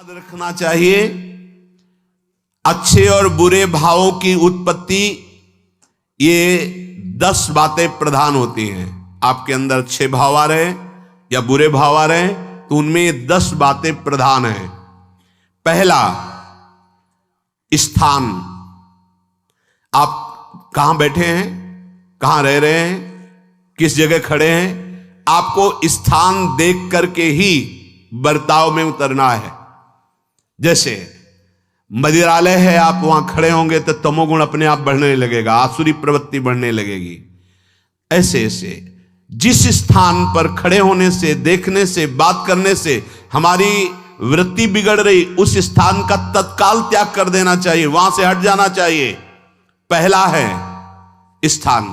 याद रखना चाहिए, अच्छे और बुरे भावों की उत्पत्ति, ये 10 बातें प्रधान होती हैं। आपके अंदर अच्छे भाव आ रहे हैं या बुरे भाव आ रहे हैं तो उनमें ये 10 बातें प्रधान हैं। पहला, स्थान। आप कहां बैठे हैं, कहां रह रहे हैं, किस जगह खड़े हैं, आपको स्थान देख करके ही बर्ताव में उतरना है। जैसे मदिरालय है, आप वहां खड़े होंगे तो तमोगुण अपने आप बढ़ने लगेगा, आसुरी प्रवृत्ति बढ़ने लगेगी। ऐसे ऐसे जिस स्थान पर खड़े होने से, देखने से, बात करने से हमारी वृत्ति बिगड़ रही, उस स्थान का तत्काल त्याग कर देना चाहिए, वहां से हट जाना चाहिए। पहला है स्थान।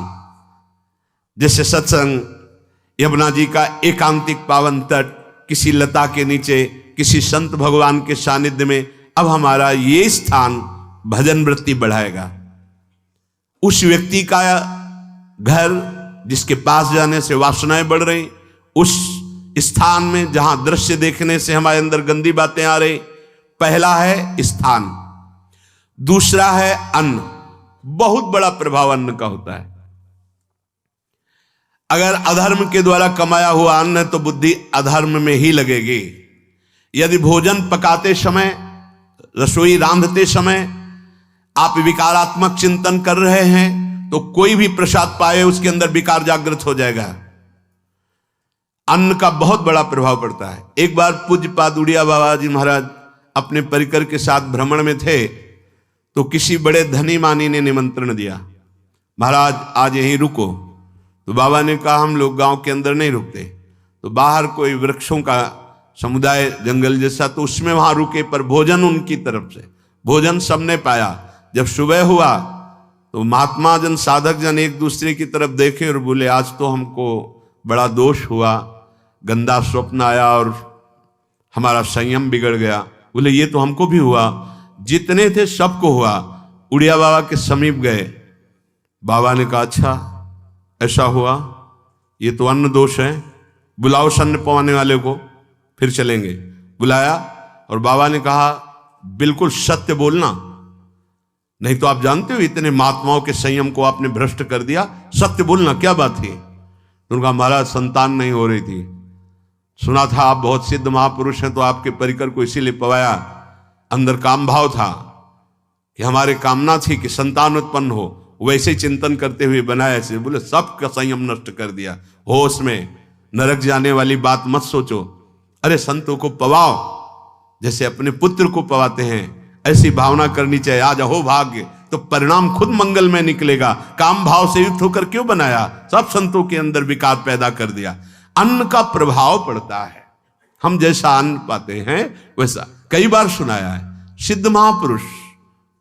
जैसे सत्संग, यमुना जी का एकांतिक पावन तट, किसी लता के नीचे, किसी संत भगवान के सानिध्य में, अब हमारा ये स्थान भजन वृत्ति बढ़ाएगा। उस व्यक्ति का घर जिसके पास जाने से वासनाएं बढ़ रही, उस स्थान में जहां दृश्य देखने से हमारे अंदर गंदी बातें आ रही, पहला है स्थान। दूसरा है अन्न। बहुत बड़ा प्रभाव अन्न का होता है। अगर अधर्म के द्वारा कमाया हुआ अन्न है तो बुद्धि अधर्म में ही लगेगी। यदि भोजन पकाते समय, रसोई रांधते समय आप विकारात्मक चिंतन कर रहे हैं तो कोई भी प्रसाद पाए उसके अंदर विकार जागृत हो जाएगा। अन्न का बहुत बड़ा प्रभाव पड़ता है। एक बार पूज्यपाद उड़िया बाबा जी महाराज अपने परिकर के साथ भ्रमण में थे तो किसी बड़े धनी मानी ने निमंत्रण दिया, महाराज आज यहीं रुको। तो बाबा ने कहा हम लोग गांव के अंदर नहीं रुकते, तो बाहर कोई वृक्षों का समुदाय, जंगल जैसा, तो उसमें वहां रुके, पर भोजन उनकी तरफ से, भोजन सबने पाया। जब सुबह हुआ तो महात्मा जन, साधक जन एक दूसरे की तरफ देखे और बोले आज तो हमको बड़ा दोष हुआ, गंदा स्वप्न आया और हमारा संयम बिगड़ गया। बोले ये तो हमको भी हुआ, जितने थे सबको हुआ। उड़िया बाबा के समीप गए, बाबा ने कहा अच्छा ऐसा हुआ, ये तो अन्न दोष है, बुलाओ सन्न पवाने वाले को, फिर चलेंगे। बुलाया और बाबा ने कहा बिल्कुल सत्य बोलना, नहीं तो आप जानते हो इतने महात्माओं के संयम को आपने भ्रष्ट कर दिया, सत्य बोलना क्या बात थी। उनका महाराज संतान नहीं हो रही थी, सुना था आप बहुत सिद्ध महापुरुष हैं तो आपके परिकर को इसीलिए पवाया, अंदर काम भाव था कि हमारे कामना थी कि संतान उत्पन्न हो, वैसे चिंतन करते हुए बनाया ऐसे। बोले सबका संयम नष्ट कर दिया, होश में, नरक जाने वाली बात मत सोचो। अरे संतों को पवाओ जैसे अपने पुत्र को पवाते हैं, ऐसी भावना करनी चाहिए। आज हो भाग्य तो परिणाम खुद मंगल में निकलेगा। काम भाव से युक्त होकर क्यों बनाया, सब संतों के अंदर विकार पैदा कर दिया। अन्न का प्रभाव पड़ता है, हम जैसा अन्न पाते हैं वैसा। कई बार सुनाया है, सिद्ध महापुरुष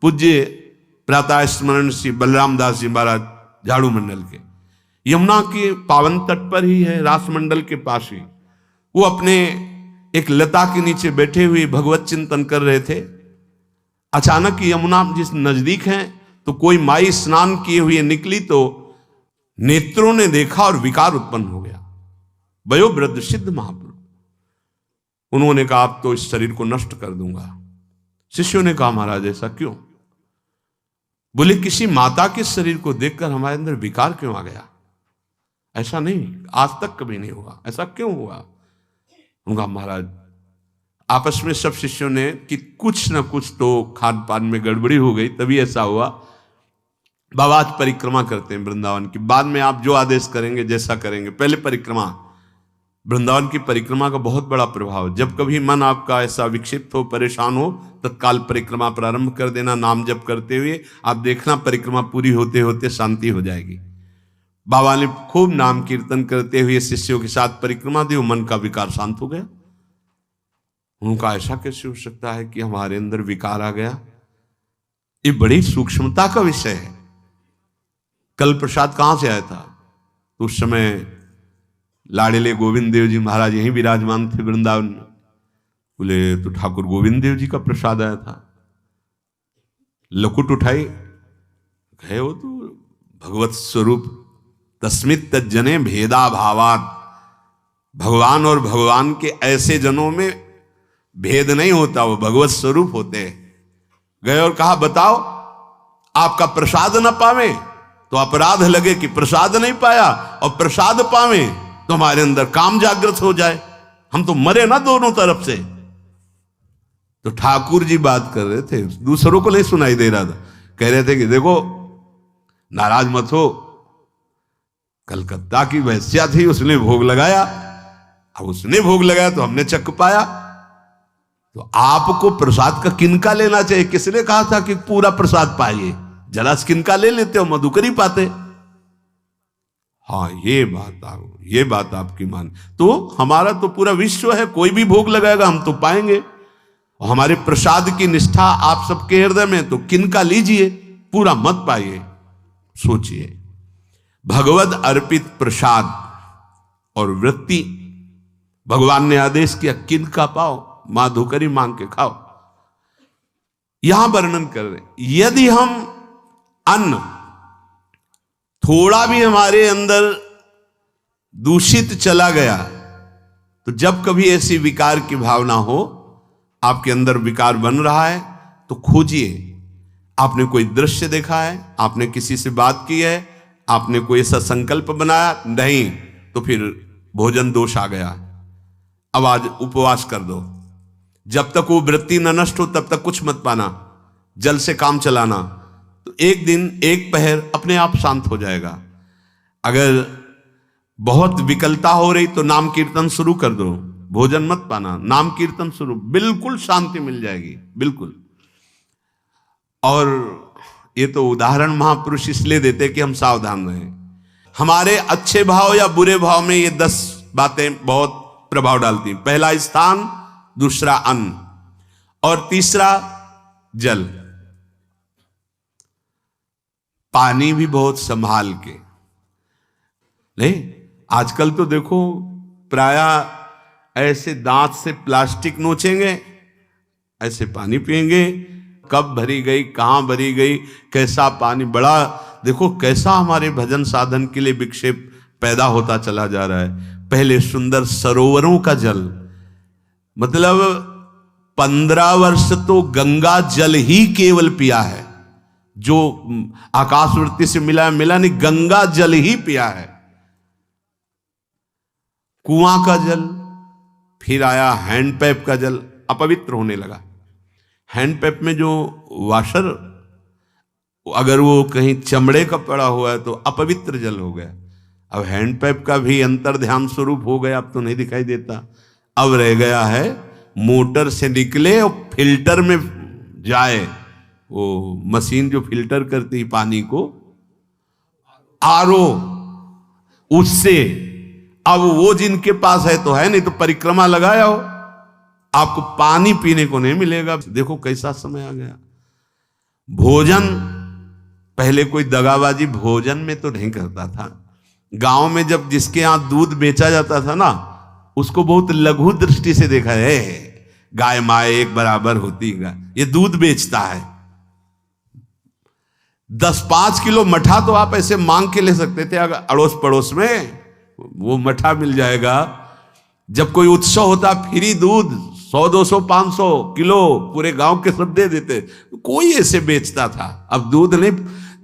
पूज्य प्रातः स्मरण श्री बलराम दास जी महाराज झाड़ू मंडल के, यमुना के पावन तट पर ही है, रास मंडल के पास ही, वो अपने एक लता के नीचे बैठे हुए भगवत चिंतन कर रहे थे। अचानक यमुना जिस नजदीक है तो कोई माई स्नान किए हुए निकली तो नेत्रों ने देखा और विकार उत्पन्न हो गया। वयोवृद्ध सिद्ध महापुरुष, उन्होंने कहा आप तो इस शरीर को नष्ट कर दूंगा। शिष्यों ने कहा महाराज ऐसा क्यों? बोले किसी माता के शरीर को देखकर हमारे अंदर विकार क्यों आ गया? ऐसा नहीं, आज तक कभी नहीं हुआ, ऐसा क्यों हुआ? उनका महाराज आपस में सब शिष्यों ने कि कुछ ना कुछ तो खान पान में गड़बड़ी हो गई तभी ऐसा हुआ। बाबा आज परिक्रमा करते हैं वृंदावन की, बाद में आप जो आदेश करेंगे जैसा करेंगे, पहले परिक्रमा। वृंदावन की परिक्रमा का बहुत बड़ा प्रभाव, जब कभी मन आपका ऐसा विक्षिप्त हो, परेशान हो, तत्काल परिक्रमा प्रारंभ कर देना, नाम जप करते हुए। आप देखना परिक्रमा पूरी होते होते शांति हो जाएगी। बाबा ने खूब नाम कीर्तन करते हुए शिष्यों के साथ परिक्रमा दी, मन का विकार शांत हो गया। उनका ऐसा कैसे हो सकता है कि हमारे अंदर विकार आ गया? ये बड़ी सूक्ष्मता का विषय है। कल प्रसाद कहां से आया था? तो उस समय लाड़ेले गोविंद देव जी महाराज यहीं विराजमान थे वृंदावन में। बोले तो ठाकुर गोविंद देव जी का प्रसाद आया था। लकुट उठाई, गए वो तो भगवत स्वरूप तस्मित तज्जने भेदा भावात, भगवान और भगवान के ऐसे जनों में भेद नहीं होता, वो भगवत स्वरूप होते हैं। गए और कहा बताओ आपका प्रसाद न पावे तो अपराध लगे कि प्रसाद नहीं पाया, और प्रसाद पावे तो हमारे अंदर काम जागृत हो जाए, हम तो मरे ना दोनों तरफ से। तो ठाकुर जी बात कर रहे थे, दूसरों को नहीं सुनाई दे रहा था। कह रहे थे कि देखो नाराज मत हो, कलकत्ता की वैश्या थी, उसने भोग लगाया, अब उसने भोग लगाया तो हमने चख पाया, तो आपको प्रसाद का किनका लेना चाहिए? किसने कहा था कि पूरा प्रसाद पाइए? जरा किनका ले लेते हो, मधुकरी पाते। हाँ ये बात आपकी मान, तो हमारा तो पूरा विश्व है, कोई भी भोग लगाएगा हम तो पाएंगे। और हमारे प्रसाद की निष्ठा आप सबके हृदय में, तो किनका लीजिए, पूरा मत पाइए। सोचिए, भगवद अर्पित प्रसाद और वृत्ति भगवान ने आदेश किया किनका पाओ, माधुकरी मांग के खाओ। यहां वर्णन कर रहे, यदि हम अन्न थोड़ा भी हमारे अंदर दूषित चला गया, तो जब कभी ऐसी विकार की भावना हो, आपके अंदर विकार बन रहा है, तो खोजिए। आपने कोई दृश्य देखा है, आपने किसी से बात की है, आपने कोई ऐसा संकल्प बनाया, नहीं, तो फिर भोजन दोष आ गया, अब आज उपवास कर दो। जब तक वो वृत्ति न नष्ट हो तब तक कुछ मत पाना, जल से काम चलाना, तो एक दिन एक पहर अपने आप शांत हो जाएगा। अगर बहुत विकलता हो रही तो नाम कीर्तन शुरू कर दो, भोजन मत पाना, नाम कीर्तन शुरू, बिल्कुल शांति मिल जाएगी, बिल्कुल। और ये तो उदाहरण महापुरुष इसलिए देते कि हम सावधान रहें। हमारे अच्छे भाव या बुरे भाव में ये 10 बातें बहुत प्रभाव डालती हैं। पहला स्थान, दूसरा अन्न, और तीसरा जल। पानी भी बहुत संभाल के, नहीं आजकल तो देखो प्रायः ऐसे दांत से प्लास्टिक नोचेंगे, ऐसे पानी पिएंगे, कब भरी गई, कहां भरी गई, कैसा पानी, बड़ा देखो कैसा हमारे भजन साधन के लिए विक्षेप पैदा होता चला जा रहा है। पहले सुंदर सरोवरों का जल, मतलब 15 वर्ष तो गंगा जल ही केवल पिया है, जो आकाशवृत्ति से मिला नहीं, गंगा जल ही पिया है। कुआं का जल, फिर आया हैंडपैप का जल, अपवित्र होने लगा। हैंडपैप में जो वाशर, अगर वो कहीं चमड़े का पड़ा हुआ है तो अपवित्र जल हो गया। अब हैंडपैप का भी अंतर ध्यान स्वरूप हो गया, अब तो नहीं दिखाई देता। अब रह गया है मोटर से निकले और फिल्टर में जाए, वो मशीन जो फिल्टर करती पानी को, आरओ, उससे। अब वो जिनके पास है तो है, नहीं तो परिक्रमा लगाया हो, आपको पानी पीने को नहीं मिलेगा। देखो कैसा समय आ गया। भोजन, पहले कोई दगाबाजी भोजन में तो नहीं करता था। गांव में जब जिसके यहां दूध बेचा जाता था ना, उसको बहुत लघु दृष्टि से देखा है, गाय माए एक बराबर होती है, ये दूध बेचता है। 10-5 किलो मठा तो आप ऐसे मांग के ले सकते थे, अगर अड़ोस पड़ोस में वो मठा मिल जाएगा। जब कोई उत्सव होता, फ्री दूध 100, 200, 500 किलो पूरे गांव के सब दे देते, कोई ऐसे बेचता था। अब दूध नहीं,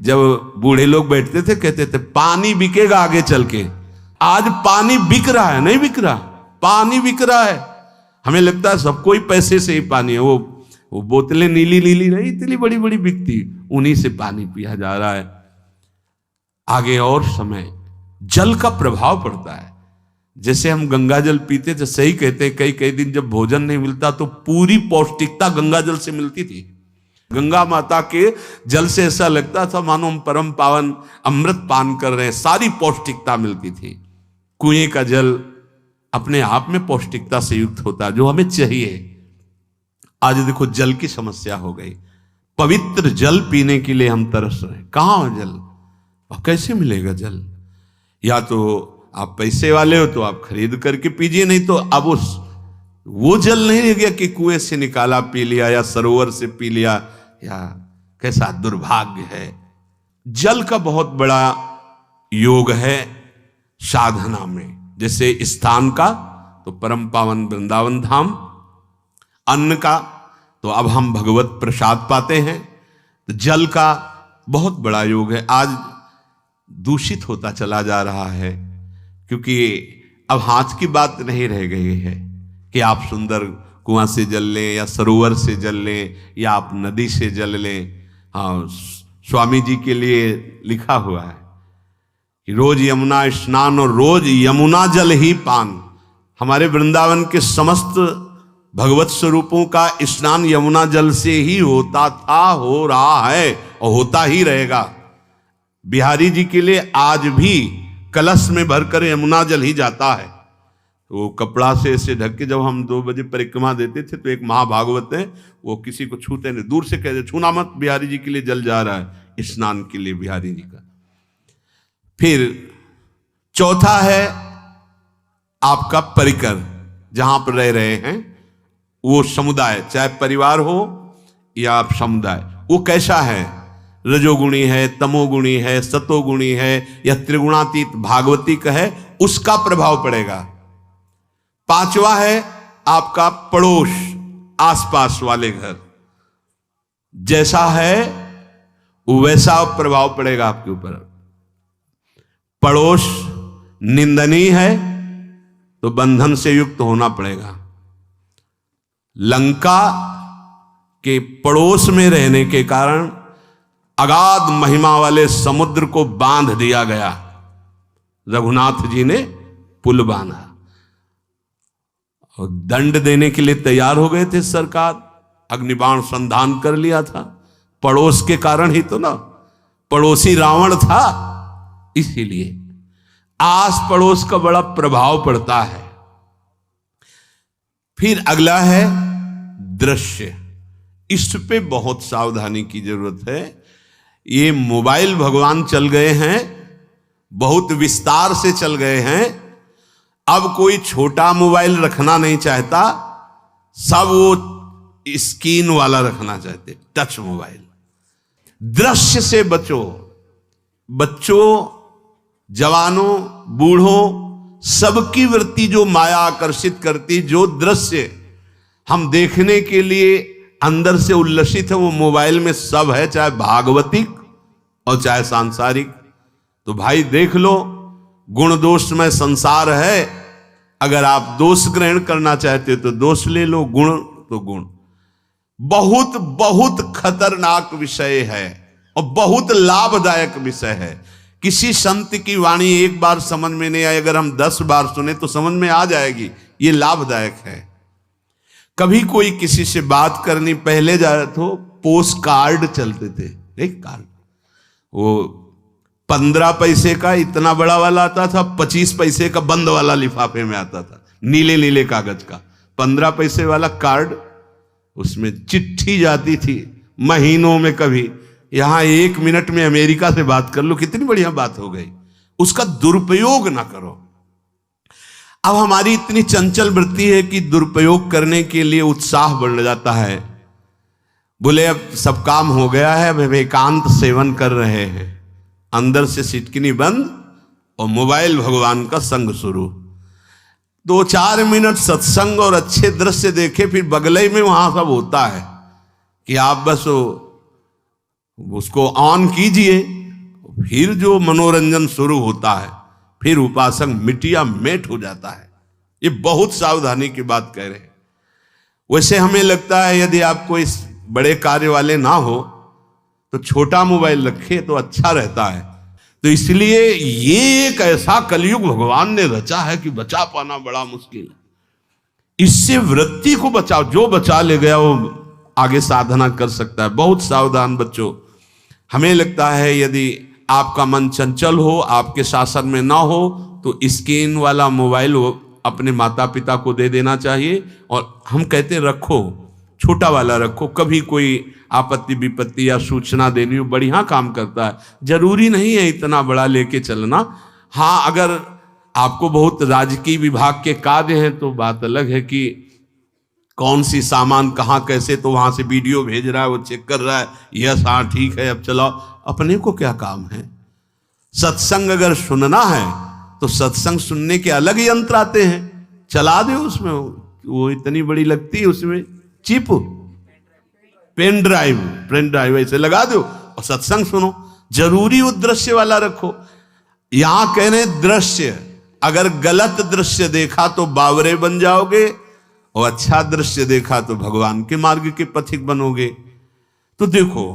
जब बूढ़े लोग बैठते थे कहते थे पानी बिकेगा आगे चल के। आज पानी बिक रहा है, नहीं बिक रहा, पानी बिक रहा है। हमें लगता है सबको ही पैसे से ही पानी है, वो बोतलें नीली नीली नहीं, इतनी बड़ी बड़ी बिकती, उन्हीं से पानी पिया जा रहा है। आगे और समय जल का प्रभाव पड़ता है। जैसे हम गंगा जल पीते थे, सही कहते हैं, कई दिन जब भोजन नहीं मिलता तो पूरी पौष्टिकता गंगा जल से मिलती थी। गंगा माता के जल से ऐसा लगता था मानो हम परम पावन अमृत पान कर रहे हैं, सारी पौष्टिकता मिलती थी। कुएं का जल अपने आप में पौष्टिकता से युक्त होता है, जो हमें चाहिए। आज देखो जल की समस्या हो गई, पवित्र जल पीने के लिए हम तरस रहे हैं। कहां है जल, और कैसे मिलेगा जल? या तो आप पैसे वाले हो तो आप खरीद करके पीजिए, नहीं तो अब वो जल नहीं रह गया कि कुएं से निकाला पी लिया या सरोवर से पी लिया, या कैसा दुर्भाग्य है। जल का बहुत बड़ा योग है साधना में। जैसे स्थान का तो परम पावन वृंदावन धाम, अन्न का तो अब हम भगवत प्रसाद पाते हैं, तो जल का बहुत बड़ा योग है। आज दूषित होता चला जा रहा है, क्योंकि अब हाथ की बात नहीं रह गई है कि आप सुंदर कुआं से जल लें या सरोवर से जल लें या आप नदी से जल लें। हाँ, स्वामी जी के लिए लिखा हुआ है कि रोज यमुना स्नान और रोज यमुना जल ही पान। हमारे वृंदावन के समस्त भगवत स्वरूपों का स्नान यमुना जल से ही होता था, हो रहा है और होता ही रहेगा। बिहारी जी के लिए आज भी कलश में भरकर यमुना जल ही जाता है। वो कपड़ा से ऐसे ढक के जब हम 2 बजे परिक्रमा देते थे तो एक महाभागवत है, वो किसी को छूते नहीं, दूर से कहते छूना मत, बिहारी जी के लिए जल जा रहा है स्नान के लिए बिहारी जी का। फिर चौथा है आपका परिकर, जहां पर रह रहे हैं वो समुदाय, चाहे परिवार हो या आप समुदाय, वो कैसा है, रजोगुणी है, तमोगुणी है, सतोगुणी है या त्रिगुणातीत भागवतिक है, उसका प्रभाव पड़ेगा। पांचवा है आपका पड़ोस, आसपास वाले घर, जैसा है वैसा प्रभाव पड़ेगा आपके ऊपर। पड़ोस निंदनीय है तो बंधन से युक्त होना पड़ेगा। लंका के पड़ोस में रहने के कारण अगाध महिमा वाले समुद्र को बांध दिया गया, रघुनाथ जी ने पुल बांधा और दंड देने के लिए तैयार हो गए थे सरकार, अग्निबाण संधान कर लिया था, पड़ोस के कारण ही तो ना, पड़ोसी रावण था, इसीलिए आस पड़ोस का बड़ा प्रभाव पड़ता है। फिर अगला है दृश्य, इस पे बहुत सावधानी की जरूरत है। ये मोबाइल भगवान चल गए हैं, बहुत विस्तार से चल गए हैं, अब कोई छोटा मोबाइल रखना नहीं चाहता, सब वो स्क्रीन वाला रखना चाहते, टच मोबाइल। दृश्य से बचो, बच्चों, जवानों, बूढ़ों, सबकी वृत्ति जो माया आकर्षित करती, जो दृश्य हम देखने के लिए अंदर से उल्लसित है, वो मोबाइल में सब है, चाहे भागवतिक और चाहे सांसारिक। तो भाई देख लो, गुण दोष में संसार है, अगर आप दोष ग्रहण करना चाहते हो तो दोष ले लो, गुण तो गुण। बहुत बहुत खतरनाक विषय है और बहुत लाभदायक विषय है। किसी संत की वाणी एक बार समझ में नहीं आई, अगर हम 10 बार सुने तो समझ में आ जाएगी, ये लाभदायक है। कभी कोई किसी से बात करनी, पहले जाए तो पोस्ट कार्ड चलते थे, एक कार्ड, वो 15 पैसे का इतना बड़ा वाला आता था, 25 पैसे का बंद वाला लिफाफे में आता था, नीले नीले कागज का 15 पैसे वाला कार्ड, उसमें चिट्ठी जाती थी महीनों में। कभी यहां 1 मिनट में अमेरिका से बात कर लो, कितनी बढ़िया बात हो गई। उसका दुरुपयोग ना करो। अब हमारी इतनी चंचल वृत्ति है कि दुरुपयोग करने के लिए उत्साह बढ़ जाता है। बोले अब सब काम हो गया है, अब एकांत सेवन कर रहे हैं, अंदर से सिटकिनी बंद और मोबाइल भगवान का संग शुरू। 2-4 मिनट सत्संग और अच्छे दृश्य देखे, फिर बगले में वहां सब होता है कि आप बस उसको ऑन कीजिए, फिर जो मनोरंजन शुरू होता है, फिर उपासक मिटिया मेट हो जाता है। ये बहुत सावधानी की बात कह रहे हैं। वैसे हमें लगता है यदि आप कोई बड़े कार्य वाले ना हो तो छोटा मोबाइल रखे तो अच्छा रहता है। तो इसलिए ये एक ऐसा कलयुग भगवान ने रचा है कि बचा पाना बड़ा मुश्किल है। इससे वृत्ति को बचाओ, जो बचा ले गया वो आगे साधना कर सकता है। बहुत सावधान बच्चों। हमें लगता है यदि आपका मन चंचल हो, आपके शासन में ना हो, तो स्क्रीन वाला मोबाइल अपने माता पिता को दे देना चाहिए। और हम कहते रखो, छोटा वाला रखो, कभी कोई आपत्ति विपत्ति या सूचना देनी हो, बढ़िया काम करता है। जरूरी नहीं है इतना बड़ा लेके चलना। हाँ, अगर आपको बहुत राजकीय विभाग के कार्य हैं तो बात अलग है कि कौन सी सामान कहाँ कैसे, तो वहां से वीडियो भेज रहा है, वो चेक कर रहा है, यस हाँ ठीक है अब चलाओ। अपने को क्या काम है? सत्संग अगर सुनना है तो सत्संग सुनने के अलग यंत्र आते हैं, चला दो उसमें, वो इतनी बड़ी लगती है, उसमें चिप, पेन ड्राइव ऐसे लगा दो और सत्संग सुनो। जरूरी वो दृश्य वाला रखो। यहां कह रहे दृश्य, अगर गलत दृश्य देखा तो बावरे बन जाओगे और अच्छा दृश्य देखा तो भगवान के मार्ग के पथिक बनोगे। तो देखो,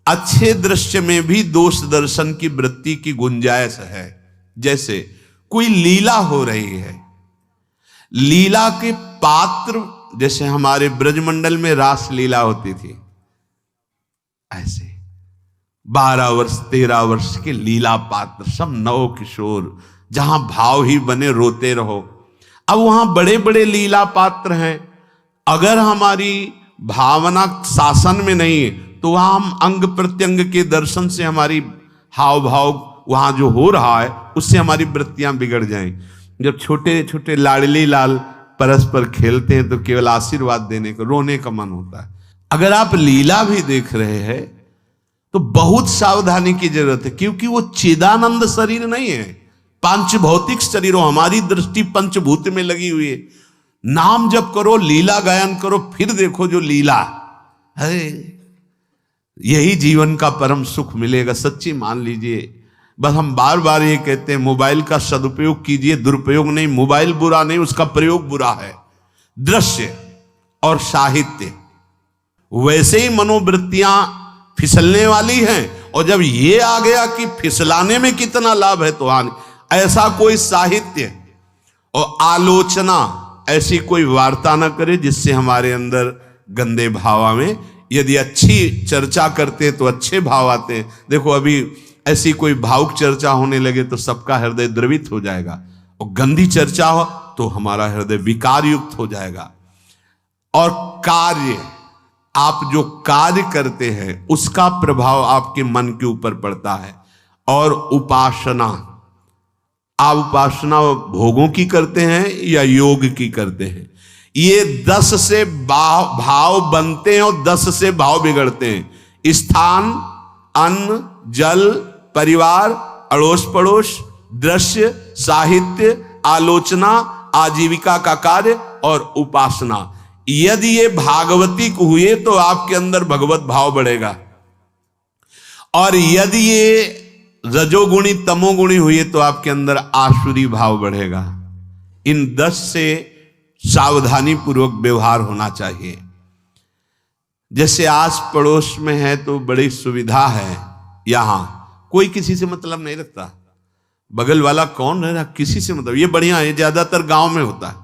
अच्छे दृश्य में भी दोष दर्शन की वृत्ति की गुंजाइश है। जैसे कोई लीला हो रही है, लीला के पात्र, जैसे हमारे ब्रजमंडल में रास लीला होती थी, ऐसे 12 वर्ष 13 वर्ष के लीला पात्र, सब नव किशोर, जहां भाव ही बने रोते रहो। अब वहां बड़े बड़े लीला पात्र हैं, अगर हमारी भावना शासन में नहीं है तो वहां हम अंग प्रत्यंग के दर्शन से हमारी हाव भाव वहां जो हो रहा है उससे हमारी वृत्तियां बिगड़ जाएं। जब छोटे छोटे लाडली लाल परस्पर खेलते हैं तो केवल आशीर्वाद देने को, रोने का मन होता है। अगर आप लीला भी देख रहे हैं तो बहुत सावधानी की जरूरत है, क्योंकि वो चिदानंद शरीर नहीं है, पांच भौतिक शरीर। हमारी दृष्टि पंचभूत में लगी हुई है। नाम जप करो, लीला गायन करो, फिर देखो जो लीला है, यही जीवन का परम सुख मिलेगा। सच्ची मान लीजिए। बस हम बार बार ये कहते हैं, मोबाइल का सदुपयोग कीजिए, दुरुपयोग नहीं। मोबाइल बुरा नहीं, उसका प्रयोग बुरा है। दृश्य और साहित्य, वैसे ही मनोवृत्तियां फिसलने वाली हैं, और जब ये आ गया कि फिसलाने में कितना लाभ है तो ऐसा कोई साहित्य और आलोचना, ऐसी कोई वार्ता ना करे जिससे हमारे अंदर गंदे भाव आवे। यदि अच्छी चर्चा करते हैं तो अच्छे भाव आते हैं। देखो, अभी ऐसी कोई भावुक चर्चा होने लगे तो सबका हृदय द्रवित हो जाएगा, और गंदी चर्चा हो तो हमारा हृदय विकार युक्त हो जाएगा। और कार्य, आप जो कार्य करते हैं उसका प्रभाव आपके मन के ऊपर पड़ता है। और उपासना, आप उपासना भोगों की करते हैं या योग की करते हैं, ये 10 से भाव बनते हैं और 10 से भाव बिगड़ते हैं। स्थान, अन्न, जल, परिवार, अड़ोस पड़ोस, दृश्य, साहित्य, आलोचना, आजीविका का कार्य और उपासना। यदि ये भागवतिक हुए तो आपके अंदर भगवत भाव बढ़ेगा, और यदि ये रजोगुणी तमोगुणी हुए तो आपके अंदर आसुरी भाव बढ़ेगा। इन 10 से सावधानी पूर्वक व्यवहार होना चाहिए। जैसे आस पड़ोस में है तो बड़ी सुविधा है, यहां कोई किसी से मतलब नहीं रखता, बगल वाला कौन है ना, किसी से मतलब, ये बढ़िया है। ज्यादातर गांव में होता है।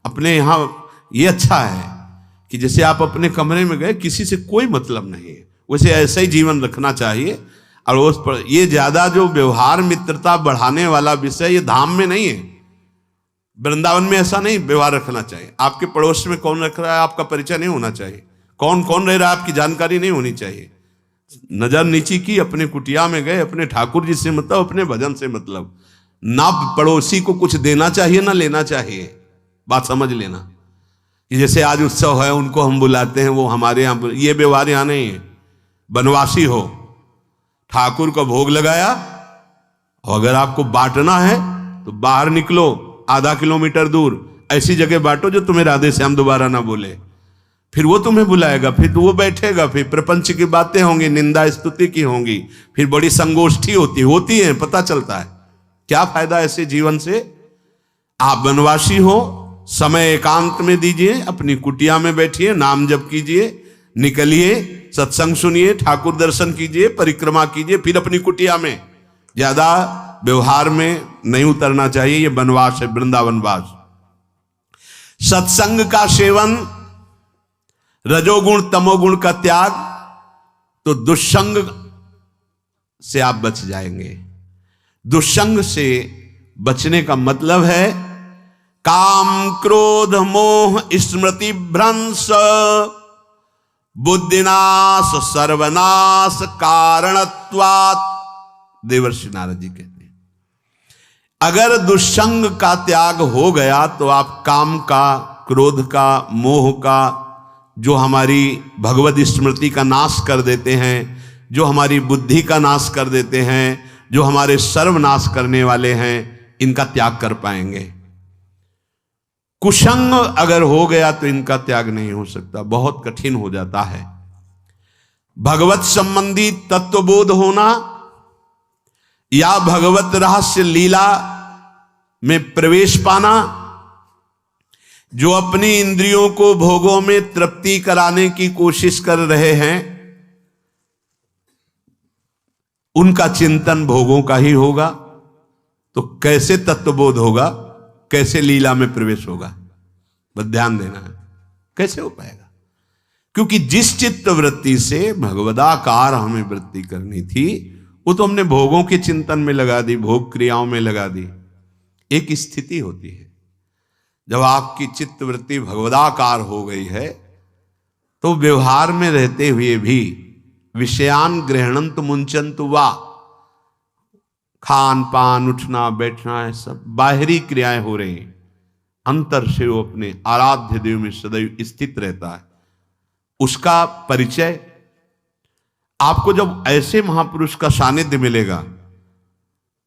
अपने यहां ये अच्छा है कि जैसे आप अपने कमरे में गए, किसी से कोई मतलब नहीं है, वैसे ऐसा ही जीवन रखना चाहिए। अड़ोस पर ये ज्यादा जो व्यवहार मित्रता बढ़ाने वाला विषय, ये धाम में नहीं है। वृंदावन में ऐसा नहीं व्यवहार रखना चाहिए। आपके पड़ोस में कौन रख रहा है आपका परिचय नहीं होना चाहिए, कौन कौन रह रहा है आपकी जानकारी नहीं होनी चाहिए। नजर नीची की, अपने कुटिया में गए, अपने ठाकुर जी से मतलब, अपने भजन से मतलब। ना पड़ोसी को कुछ देना चाहिए ना लेना चाहिए। बात समझ लेना कि जैसे आज उत्सव है, उनको हम बुलाते हैं, वो हमारे यहाँ, ये व्यवहार यहाँ नहीं है। बनवासी हो, ठाकुर का भोग लगाया, और अगर आपको बांटना है तो बाहर निकलो, आधा किलोमीटर दूर ऐसी जगह बांटो जो तुम्हें राधे श्याम दोबारा ना बोले। फिर वो तुम्हें बुलाएगा, फिर वो बैठेगा, फिर प्रपंच की बातें होंगी, निंदा स्तुति की होंगी, फिर बड़ी संगोष्ठी होती है, पता चलता है। क्या फायदा ऐसे जीवन से? आप वनवासी हो, समय एकांत में दीजिए, अपनी कुटिया में बैठिए, नाम जप कीजिए, निकलिए, सत्संग सुनिए, ठाकुर दर्शन कीजिए, परिक्रमा कीजिए, फिर अपनी कुटिया में। ज्यादा व्यवहार में नहीं उतरना चाहिए। ये वनवास है, वृंदावनवास। सत्संग का सेवन, रजोगुण तमोगुण का त्याग, तो दुष्संग से आप बच जाएंगे। दुष्संग से बचने का मतलब है काम क्रोध मोह स्मृति भ्रंश बुद्धिनाश सर्वनाश कारणत्वात्। देवर्षि नारद जी कहते हैं, अगर दुष्संग का त्याग हो गया तो आप काम का, क्रोध का, मोह का, जो हमारी भगवत स्मृति का नाश कर देते हैं, जो हमारी बुद्धि का नाश कर देते हैं, जो हमारे सर्वनाश करने वाले हैं, इनका त्याग कर पाएंगे। कुसंग अगर हो गया तो इनका त्याग नहीं हो सकता, बहुत कठिन हो जाता है। भगवत संबंधी तत्वबोध होना या भगवत रहस्य लीला में प्रवेश पाना, जो अपनी इंद्रियों को भोगों में तृप्ति कराने की कोशिश कर रहे हैं, उनका चिंतन भोगों का ही होगा। तो कैसे तत्वबोध होगा, कैसे लीला में प्रवेश होगा, बस ध्यान देना है, कैसे हो पाएगा? क्योंकि जिस चित्त वृत्ति से भगवदाकार हमें वृत्ति करनी थी, वो तो हमने भोगों के चिंतन में लगा दी, भोग क्रियाओं में लगा दी। एक स्थिति होती है, जब आपकी चित्त वृत्ति भगवदाकार हो गई है, तो व्यवहार में रहते हुए भी विषयान ग्रहणंत मुंचंतु वा, खान पान उठना बैठना है, सब बाहरी क्रियाएं हो रही हैं, अंतर से वो अपने आराध्य देव में सदैव स्थित रहता है। उसका परिचय आपको जब ऐसे महापुरुष का सानिध्य मिलेगा,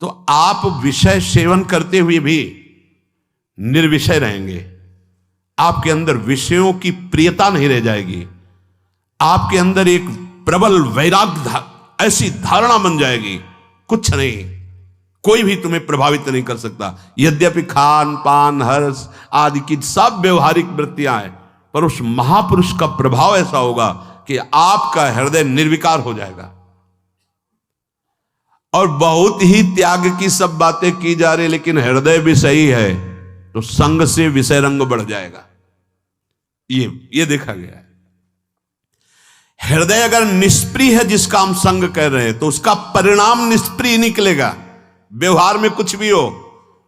तो आप विषय सेवन करते हुए भी निर्विषय रहेंगे। आपके अंदर विषयों की प्रियता नहीं रह जाएगी, आपके अंदर एक प्रबल वैराग्य ऐसी धारणा बन जाएगी, कुछ नहीं, कोई भी तुम्हें प्रभावित नहीं कर सकता। यद्यपि खान पान हर्ष आदि की सब व्यवहारिक वृत्तियां हैं, पर उस महापुरुष का प्रभाव ऐसा होगा कि आपका हृदय निर्विकार हो जाएगा। और बहुत ही त्याग की सब बातें की जा रही, लेकिन हृदय भी सही है, तो संग से विषय रंग बढ़ जाएगा। ये देखा गया है। हृदय अगर निष्प्रिय है, जिसका हम संग कर रहे हैं, तो उसका परिणाम निष्प्रिय निकलेगा। व्यवहार में कुछ भी हो,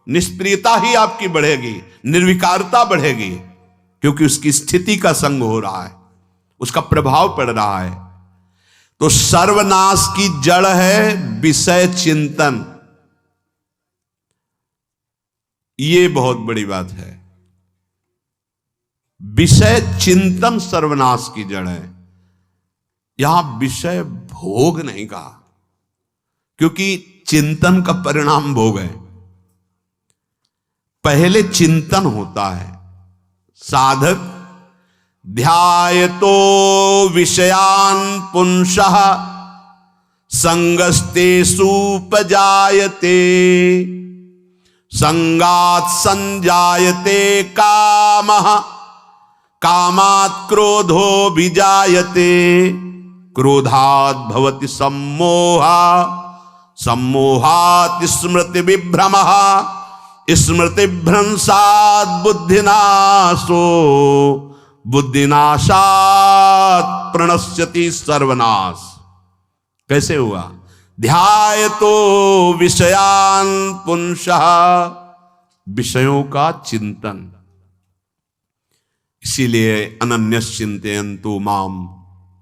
निष्प्रियता ही आपकी बढ़ेगी, निर्विकारता बढ़ेगी, क्योंकि उसकी स्थिति का संग हो रहा है, उसका प्रभाव पड़ रहा है। तो सर्वनाश की जड़ है विषय चिंतन। ये बहुत बड़ी बात है। विषय चिंतन सर्वनाश की जड़ है। यहां विषय भोग नहीं कहा, क्योंकि चिंतन का परिणाम भोग है। पहले चिंतन होता है। साधक ध्यायतो विषयान पुंसः संगस्तेषु उपजायते, संगात् संजायते कामः, कामात् क्रोधो विजायते, क्रोधात् भवति सम्मोहः, सम्मोहात् स्मृति विभ्रमः, स्मृति भ्रंशात् बुद्धिनाशो, बुद्धिनाशात् प्रणश्यति सर्वनाश। कैसे हुआ? ध्यायतो विषयान पुंसः, विषयों का चिंतन। इसीलिए अनन्यश्चिन्तयन्तु माम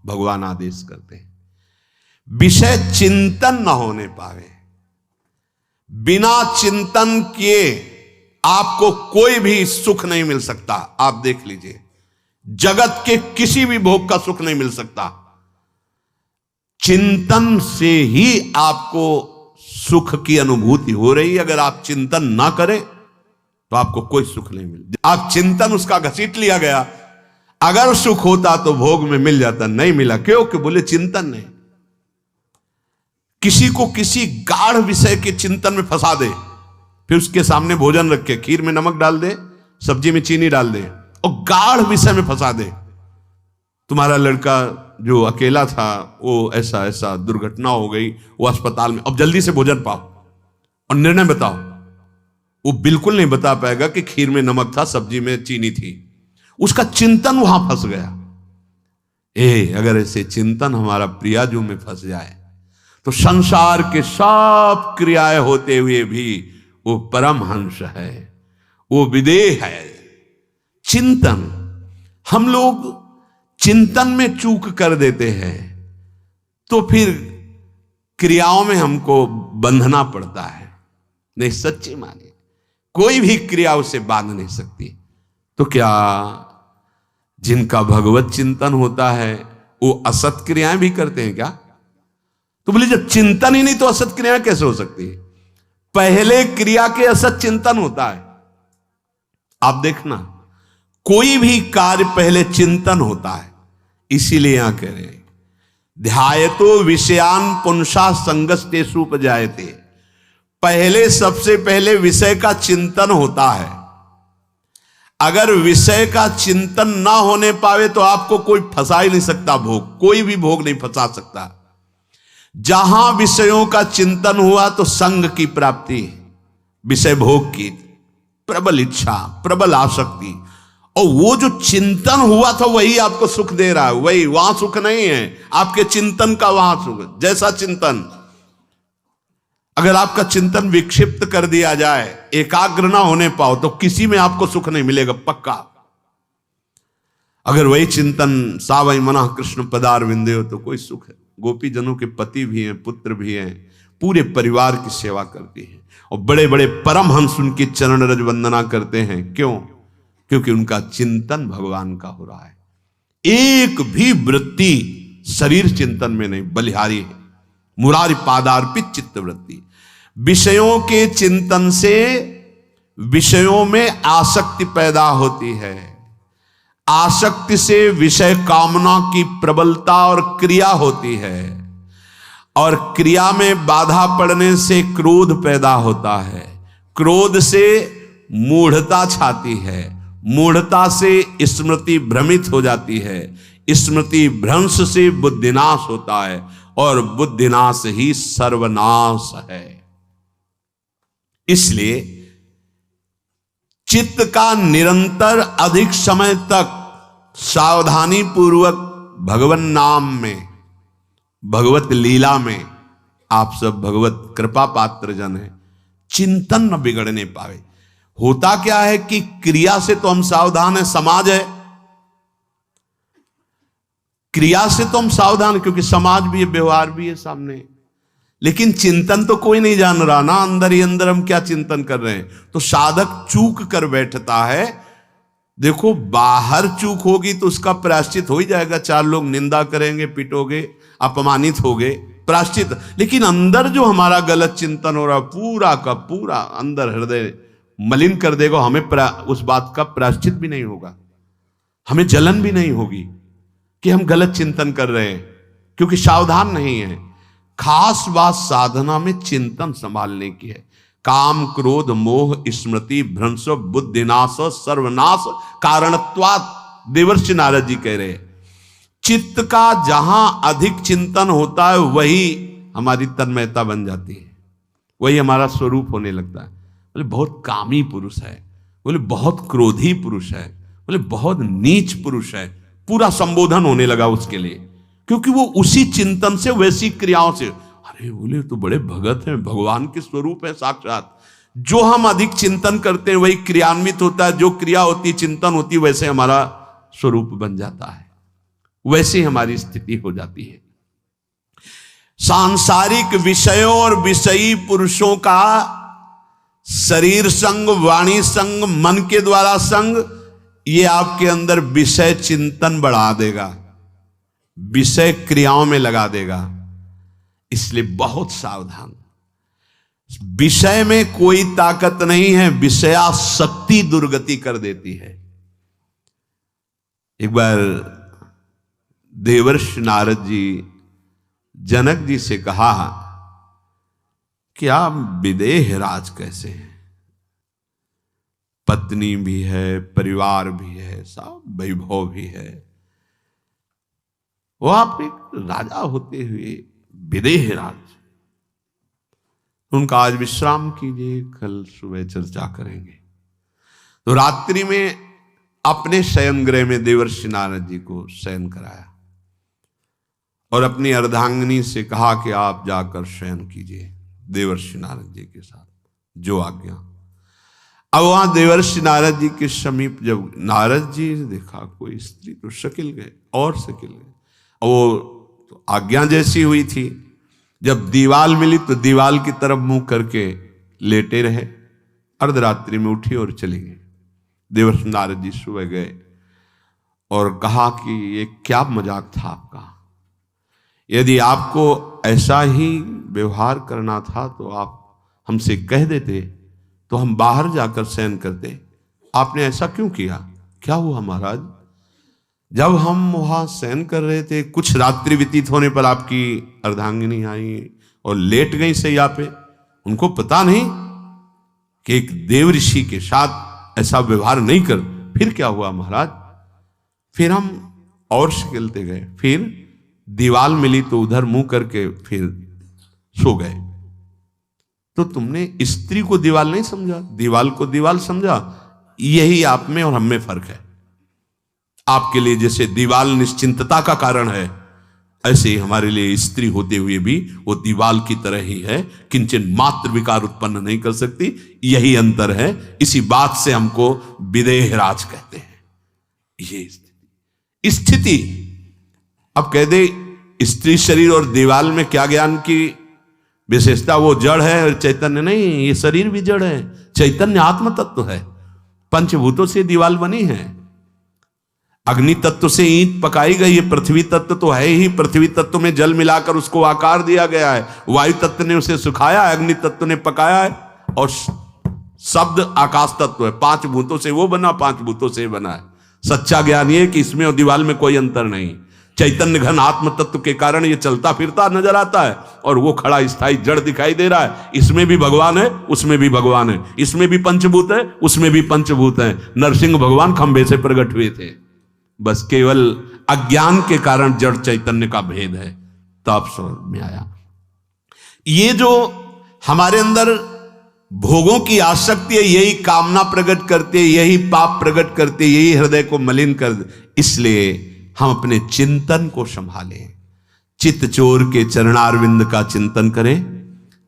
भगवान आदेश करते हैं। विषय चिंतन न होने पावे, बिना चिंतन किए आपको कोई भी सुख नहीं मिल सकता। आप देख लीजिए, जगत के किसी भी भोग का सुख नहीं मिल सकता। चिंतन से ही आपको सुख की अनुभूति हो रही है। अगर आप चिंतन ना करें तो आपको कोई सुख नहीं मिल। आप चिंतन उसका घसीट लिया गया। अगर सुख होता तो भोग में मिल जाता, नहीं मिला। क्यों? कि बोले चिंतन नहीं। किसी को किसी गाढ़ विषय के चिंतन में फंसा दे, फिर उसके सामने भोजन रखे, खीर में नमक डाल दे, सब्जी में चीनी डाल दे और गाढ़ विषय में फंसा दे। तुम्हारा लड़का जो अकेला था, वो ऐसा ऐसा दुर्घटना हो गई, वो अस्पताल में, अब जल्दी से भोजन पाओ और निर्णय बताओ। वो बिल्कुल नहीं बता पाएगा कि खीर में नमक था, सब्जी में चीनी थी। उसका चिंतन वहां फंस गया। अगर ऐसे चिंतन हमारा प्रियाजू में फंस जाए तो संसार के सब क्रियाएं होते हुए भी वो परमहंस है, वो विदेह है। चिंतन, हम लोग चिंतन में चूक कर देते हैं, तो फिर क्रियाओं में हमको बंधना पड़ता है। नहीं, सच्ची माने कोई भी क्रिया उसे बांध नहीं सकती। तो क्या जिनका भगवत चिंतन होता है वो असत क्रियाएं भी करते हैं क्या? तो बोले जब चिंतन ही नहीं तो असत क्रियाएं कैसे हो सकती है? पहले क्रिया के असत चिंतन होता है। आप देखना, कोई भी कार्य पहले चिंतन होता है। इसीलिए यहां कह रहे हैं ध्यायतो विषयान पुंसा संगस्तेषु उपजायते। पहले सबसे पहले विषय का चिंतन होता है। अगर विषय का चिंतन ना होने पावे तो आपको कोई फंसा ही नहीं सकता भोग, कोई भी भोग नहीं फंसा सकता। जहां विषयों का चिंतन हुआ तो संग की प्राप्ति, विषय भोग की प्रबल इच्छा, प्रबल आसक्ति, और वो जो चिंतन हुआ था वही आपको सुख दे रहा है। वही, वहां सुख नहीं है, आपके चिंतन का वहां सुख। जैसा चिंतन, अगर आपका चिंतन विक्षिप्त कर दिया जाए, एकाग्र ना होने पाओ, तो किसी में आपको सुख नहीं मिलेगा पक्का। अगर वही चिंतन सावई मना कृष्ण पदार विंदे हो तो कोई सुख है। गोपी जनों के पति भी हैं, पुत्र भी हैं, पूरे परिवार की सेवा करती हैं, और बड़े बड़े परमहंस उनकी चरण रज वंदना करते हैं। क्यों? क्योंकि उनका चिंतन भगवान का हो रहा है। एक भी वृत्ति शरीर चिंतन में नहीं, बलिहारी है। मुरारी पादार्पित चित्त वृत्ति। विषयों के चिंतन से विषयों में आसक्ति पैदा होती है। आसक्ति से विषय कामना की प्रबलता और क्रिया होती है, और क्रिया में बाधा पड़ने से क्रोध पैदा होता है। क्रोध से मूढ़ता छाती है, मूढ़ता से स्मृति भ्रमित हो जाती है, स्मृति भ्रंश से बुद्धिनाश होता है, और बुद्धिनाश ही सर्वनाश है। इसलिए चित्त का निरंतर अधिक समय तक सावधानी पूर्वक भगवन नाम में, भगवत लीला में, आप सब भगवत कृपा पात्र जन है, चिंतन न बिगड़ने पावे। होता क्या है कि क्रिया से तो हम सावधान है, समाज है, क्रिया से तो हम सावधान, क्योंकि समाज भी है, व्यवहार भी है सामने, लेकिन चिंतन तो कोई नहीं जान रहा ना, अंदर ही अंदर हम क्या चिंतन कर रहे हैं। तो साधक चूक कर बैठता है। देखो, बाहर चूक होगी तो उसका प्रायश्चित हो ही जाएगा, चार लोग निंदा करेंगे, पिटोगे, अपमानित होगे, प्रायश्चित। लेकिन अंदर जो हमारा गलत चिंतन हो रहा, पूरा का पूरा अंदर हृदय मलिन कर देगा, हमें उस बात का प्रायश्चित भी नहीं होगा, हमें जलन भी नहीं होगी कि हम गलत चिंतन कर रहे हैं, क्योंकि सावधान नहीं है। खास बात साधना में चिंतन संभालने की है। काम क्रोध मोह स्मृति भ्रंश बुद्धिनाश सर्वनाश कारणत्वात्, देवर्षि नारद जी कह रहे हैं। चित्त का जहां अधिक चिंतन होता है वही हमारी तन्मयता बन जाती है, वही हमारा स्वरूप होने लगता है। बोले बहुत कामी पुरुष है, बोले बहुत क्रोधी पुरुष है, बोले बहुत नीच पुरुष है, पूरा संबोधन होने लगा उसके लिए, क्योंकि वो उसी चिंतन से, वैसी क्रियाओं से। अरे बोले तो बड़े भगत हैं, भगवान के स्वरूप है साक्षात। जो हम अधिक चिंतन करते हैं वही क्रियान्वित होता है, जो क्रिया होती, चिंतन होती, वैसे हमारा स्वरूप बन जाता है, वैसे हमारी स्थिति हो जाती है। सांसारिक विषयों और विषयी पुरुषों का शरीर संग, वाणी संग, मन के द्वारा संग, ये आपके अंदर विषय चिंतन बढ़ा देगा, विषय क्रियाओं में लगा देगा। इसलिए बहुत सावधान। विषय में कोई ताकत नहीं है, विषयासक्ति दुर्गति कर देती है। एक बार देवर्षि नारद जी जनक जी से कहा कि आप विदेह राज कैसे हैं, पत्नी भी है, परिवार भी है, सब वैभव भी है, वो आप एक राजा होते हुए विदेह राज। उनका आज विश्राम कीजिए, कल सुबह चर्चा करेंगे। तो रात्रि में अपने शयन गृह में देवर्षि नारद जी को शयन कराया और अपनी अर्धांगिनी से कहा कि आप जाकर शयन कीजिए देवर्षि नारद जी के साथ, जो आज्ञा। अब वहां देवर्षि नारद जी के समीप जब नारद जी ने देखा कोई स्त्री, तो शकिल गए और शकिल गए। वो तो आज्ञा जैसी हुई थी, जब दीवाल मिली तो दीवाल की तरफ मुंह करके लेटे रहे। अर्धरात्रि में उठी और चली गई। देवर्षि नारद जी सुबह गए और कहा कि ये क्या मजाक था आपका, यदि आपको ऐसा ही व्यवहार करना था तो आप हमसे कह देते, तो हम बाहर जाकर शयन करते, आपने ऐसा क्यों किया, क्या हुआ महाराज? जब हम वहां शयन कर रहे थे, कुछ रात्रि व्यतीत होने पर आपकी अर्धांगिनी आई और लेट गई सैया पे। उनको पता नहीं कि एक देव ऋषि के साथ ऐसा व्यवहार नहीं कर। फिर क्या हुआ महाराज? फिर हम और खेलते गए, फिर दीवाल मिली तो उधर मुंह करके फिर सो गए। तो तुमने स्त्री को दीवाल नहीं समझा, दीवाल को दीवाल समझा। यही आप में और हम में फर्क है। आपके लिए जैसे दीवाल निश्चिंतता का कारण है, ऐसे ही हमारे लिए स्त्री होते हुए भी वो दीवाल की तरह ही है, किंचन मात्र विकार उत्पन्न नहीं कर सकती। यही अंतर है। इसी बात से हमको विदेहराज कहते हैं। ये स्थिति अब कह दे स्त्री शरीर और दीवाल में क्या ज्ञान की विशेषता? वो जड़ है और चैतन्य नहीं। ये शरीर भी जड़ है, चैतन्य आत्म तत्व है। पंचभूतों से दीवाल बनी है। अग्नि तत्व से ईंट पकाई गई है। पृथ्वी तत्व तो है ही, पृथ्वी तत्व में जल मिलाकर उसको आकार दिया गया है। वायु तत्व ने उसे सुखाया, अग्नि तत्व ने पकाया है, और शब्द आकाश तत्व है। पांच भूतों से वो बना, पांच भूतों से बना है। सच्चा ज्ञान ये कि इसमें और दीवाल में कोई अंतर नहीं। चैतन्य घन आत्म तत्व के कारण ये चलता फिरता नजर आता है, और वो खड़ा स्थायी जड़ दिखाई दे रहा है। इसमें भी भगवान है, उसमें भी भगवान है। इसमें भी पंचभूत है, उसमें भी पंचभूत है। नरसिंह भगवान खंभे से प्रकट हुए थे, बस केवल अज्ञान के कारण जड़ चैतन्य का भेद है। तब समझ में आया। ये जो हमारे अंदर भोगों की आसक्ति है, यही कामना प्रकट करते, यही पाप प्रकट करते, यही हृदय को मलिन कर दे। इसलिए हम अपने चिंतन को संभालें। चित्त चोर के चरणारविंद का चिंतन करें,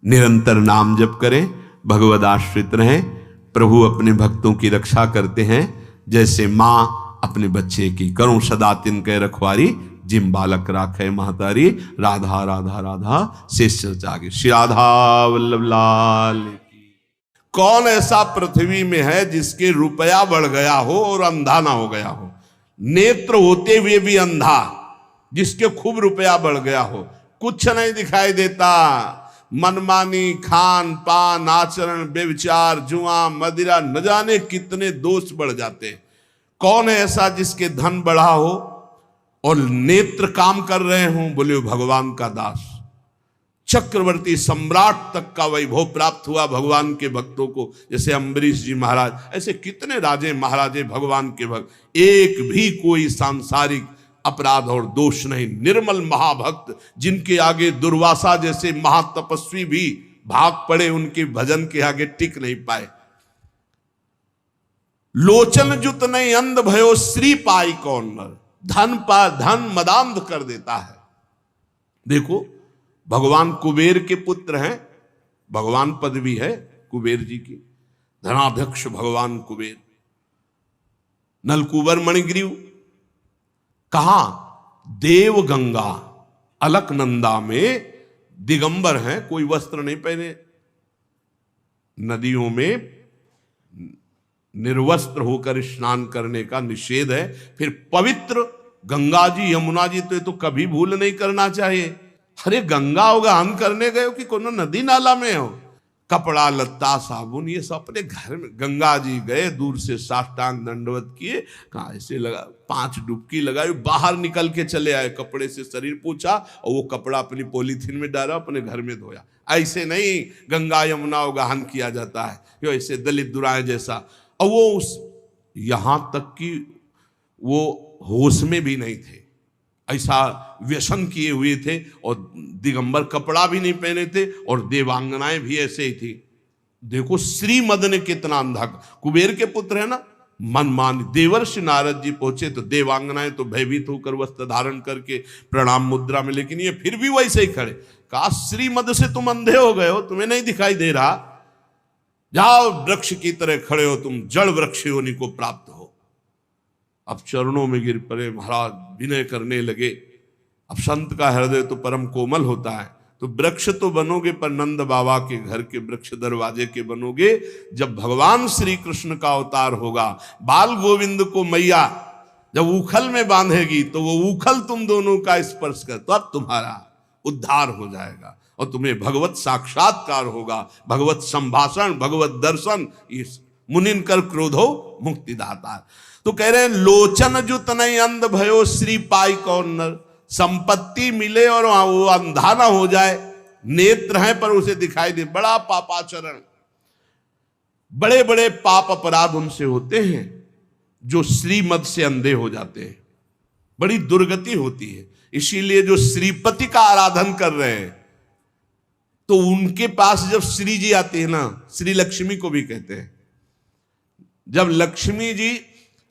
निरंतर नाम जप करें, भगवद आश्रित रहें। प्रभु अपने भक्तों की रक्षा करते हैं, जैसे मां अपने बच्चे की। करो सदा तिनके रखवारी, जिम बालक राखे महतारी। राधा राधा राधा शेष जागे। श्री राधा वल्लभ लाल की। कौन ऐसा पृथ्वी में है जिसके रुपया बढ़ गया हो और अंधा ना हो गया हो? नेत्र होते हुए भी अंधा, जिसके खूब रुपया बढ़ गया हो, कुछ नहीं दिखाई देता। मनमानी, खान पान, आचरण, व्यभिचार, जुआ, मदिरा, न जाने कितने दोष बढ़ जाते हैं। कौन है ऐसा जिसके धन बढ़ा हो और नेत्र काम कर रहे हों? बोले भगवान का दास। चक्रवर्ती सम्राट तक का वैभव प्राप्त हुआ भगवान के भक्तों को, जैसे अम्बरीश जी महाराज। ऐसे कितने राजे महाराजे भगवान के भक्त। एक भी कोई सांसारिक अपराध और दोष नहीं। निर्मल महाभक्त, जिनके आगे दुर्वासा जैसे महातपस्वी भी भाग पड़े, उनके भजन के आगे टिक नहीं पाए। लोचन जुत नहीं अंध भयो, श्री पाई कौन नर। धन मदांध कर देता है। देखो, भगवान कुबेर के पुत्र हैं, भगवान पदवी है कुबेर जी की, धनाध्यक्ष भगवान कुबेर। नलकुबर मणिग्रीव कहां? देव गंगा अलकनंदा में दिगंबर हैं, कोई वस्त्र नहीं पहने। नदियों में निर्वस्त्र होकर स्नान करने का निषेध है। फिर पवित्र गंगा जी, यमुना जी, तो ये तो कभी भूल नहीं करना चाहिए। अरे गंगा होगा, हम करने गए हो कि कोनो नदी नाला में हो? कपड़ा लत्ता साबुन ये सब अपने घर में। गंगा जी गए, दूर से साष्टांग दंडवत किए, कहा ऐसे लगा, 5 डुबकी लगाई, बाहर निकल के चले आए। कपड़े से शरीर पोंछा और वो कपड़ा अपनी पॉलीथीन में डाला, अपने घर में धोया। ऐसे नहीं गंगा यमुना और गहन किया जाता है, यो ऐसे दलित दुराए जैसा। और वो उस यहां तक कि वो होश में भी नहीं थे, ऐसा व्यसन किए हुए थे। और दिगंबर कपड़ा भी नहीं पहने थे, और देवांगनाएं भी ऐसे ही थी। देखो श्रीमद ने कितना अंधा। कुबेर के पुत्र है ना, मनमानी। देवर्षि नारद जी पहुंचे तो देवांगनाएं तो भयभीत होकर वस्त्र धारण करके प्रणाम मुद्रा में, लेकिन ये फिर भी वैसे ही खड़े। कहा श्रीमद से तुम अंधे हो गए हो, तुम्हें नहीं दिखाई दे रहा? जाओ वृक्ष की तरह खड़े हो, तुम जड़ वृक्ष योनि को प्राप्त हो। अब चरणों में गिर पड़े महाराज, विनय करने लगे। अब संत का हृदय तो परम कोमल होता है, तो वृक्ष तो बनोगे पर नंद बाबा के घर के वृक्ष दरवाजे के बनोगे। जब भगवान श्री कृष्ण का अवतार होगा, बाल गोविंद को मैया जब उखल में बांधेगी, तो वो उखल तुम दोनों का स्पर्श कर, तो अब तुम्हारा उद्धार हो जाएगा और तुम्हें भगवत साक्षात्कार होगा, भगवत संभाषण, भगवत दर्शन। इस मुनिन कर क्रोधो मुक्तिदाता। तो कह रहे हैं लोचन जो तनय अंध भयो श्री पाई कौन नर। संपत्ति मिले और वो अंधा ना हो जाए, नेत्र हैं पर उसे दिखाई दे, बड़ा पापाचरण, बड़े बड़े पाप अपराध उनसे होते हैं जो श्रीमद से अंधे हो जाते हैं, बड़ी दुर्गति होती है। इसीलिए जो श्रीपति का आराधन कर रहे हैं तो उनके पास जब श्री जी आती है ना, श्री लक्ष्मी को भी कहते हैं, जब लक्ष्मी जी